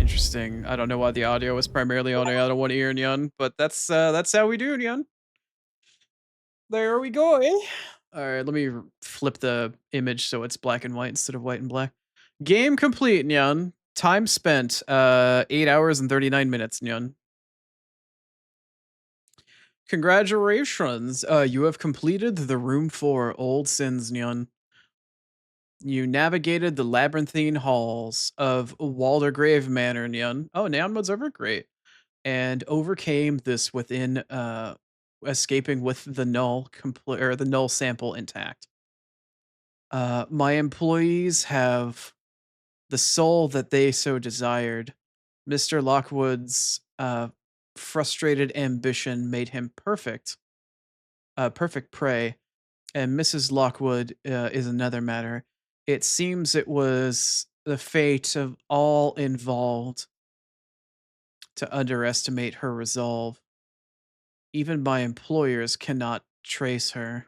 A: Interesting. I don't know why the audio was primarily only out of one ear, Nyan, but that's how we do, Nyan. There we go, eh? All right, let me flip the image so it's black and white instead of white and black. Game complete, Nyan. Time spent, 8 hours and 39 minutes, Nyan. Congratulations. You have completed the room for old sins, Nyan. You navigated the labyrinthine halls of Waldergrave Manor, Nyan. Oh, Nyan mode's over? Great. And overcame this within escaping with the null or the null sample intact. My employees have the soul that they so desired. Mr. Lockwood's frustrated ambition made him perfect prey, and Mrs. Lockwood is another matter. It seems it was the fate of all involved to underestimate her resolve. Even my employers cannot trace her.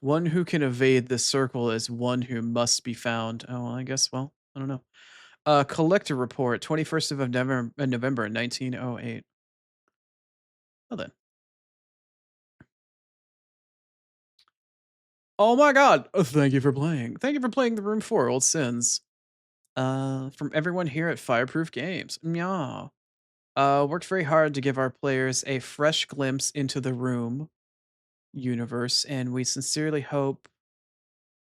A: One who can evade the circle is one who must be found. Oh, well, I guess, well, I don't know. Collector report, 21st of November 1908. Well then. Oh my god! Thank you for playing. Thank you for playing the Room 4 Old Sins. From everyone here at Fireproof Games. Meow. Worked very hard to give our players a fresh glimpse into the Room universe, and we sincerely hope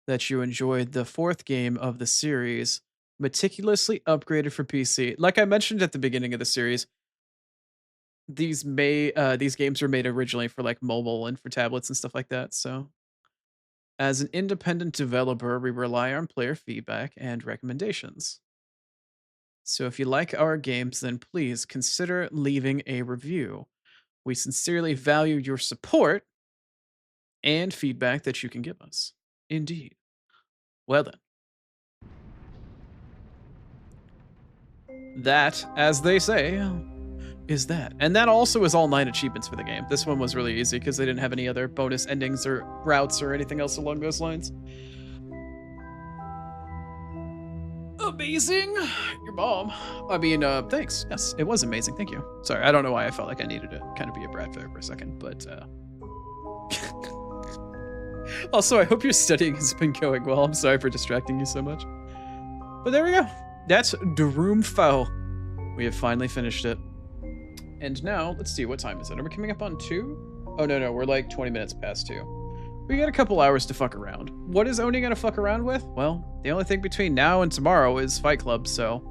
A: that you enjoyed the fourth game of the series, meticulously upgraded for PC. Like I mentioned at the beginning of the series, these games were made originally for like mobile and for tablets and stuff like that. So, as an independent developer, we rely on player feedback and recommendations. So, if you like our games, then please consider leaving a review. We sincerely value your support and feedback that you can give us. Indeed. Well then. That, as they say, is that. And that also is all 9 achievements for the game. This one was really easy because they didn't have any other bonus endings or routes or anything else along those lines. Amazing. Your mom. I mean, thanks. Yes, it was amazing. Thank you. Sorry, I don't know why I felt like I needed to kind of be a brat there for a second, but also, I hope your studying has been going well. I'm sorry for distracting you so much. But there we go. That's The Room Foe. We have finally finished it. And now, let's see, what time is it? Are we coming up on 2? Oh, no, we're like 20 minutes past 2. We got a couple hours to fuck around. What is Oni gonna fuck around with? Well, the only thing between now and tomorrow is Fight Club, so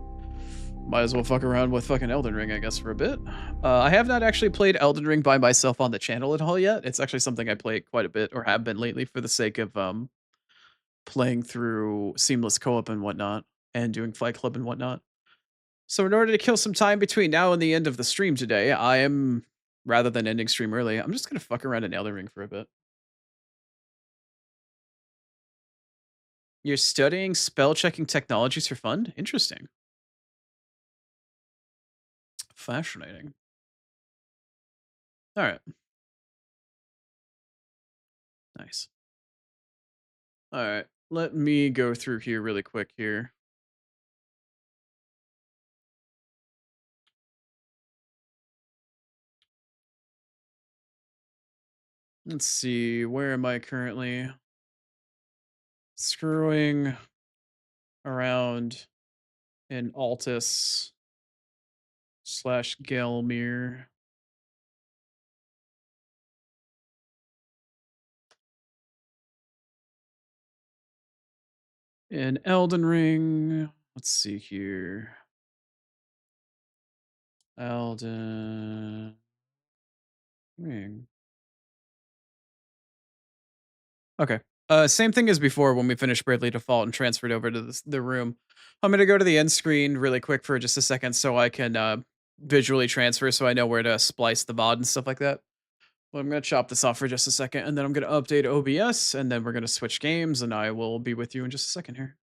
A: might as well fuck around with fucking Elden Ring, I guess, for a bit. I have not actually played Elden Ring by myself on the channel at all yet. It's actually something I play quite a bit, or have been lately, for the sake of playing through seamless co-op and whatnot, and doing Fight Club and whatnot. So in order to kill some time between now and the end of the stream today, I am, rather than ending stream early, I'm just gonna fuck around in Elden Ring for a bit. You're studying spell checking technologies for fun? Interesting. Fascinating. All right. Nice. All right. Let me go through here really quick here. Let's see. Where am I currently? Screwing around in Altus / Gelmir. In Elden Ring. Let's see here. Elden Ring. Okay. Same thing as before when we finished Bravely Default and transferred over to the room. I'm gonna go to the end screen really quick for just a second so I can visually transfer so I know where to splice the mod and stuff like that. Well, I'm gonna chop this off for just a second and then I'm gonna update OBS and then we're gonna switch games and I will be with you in just a second here.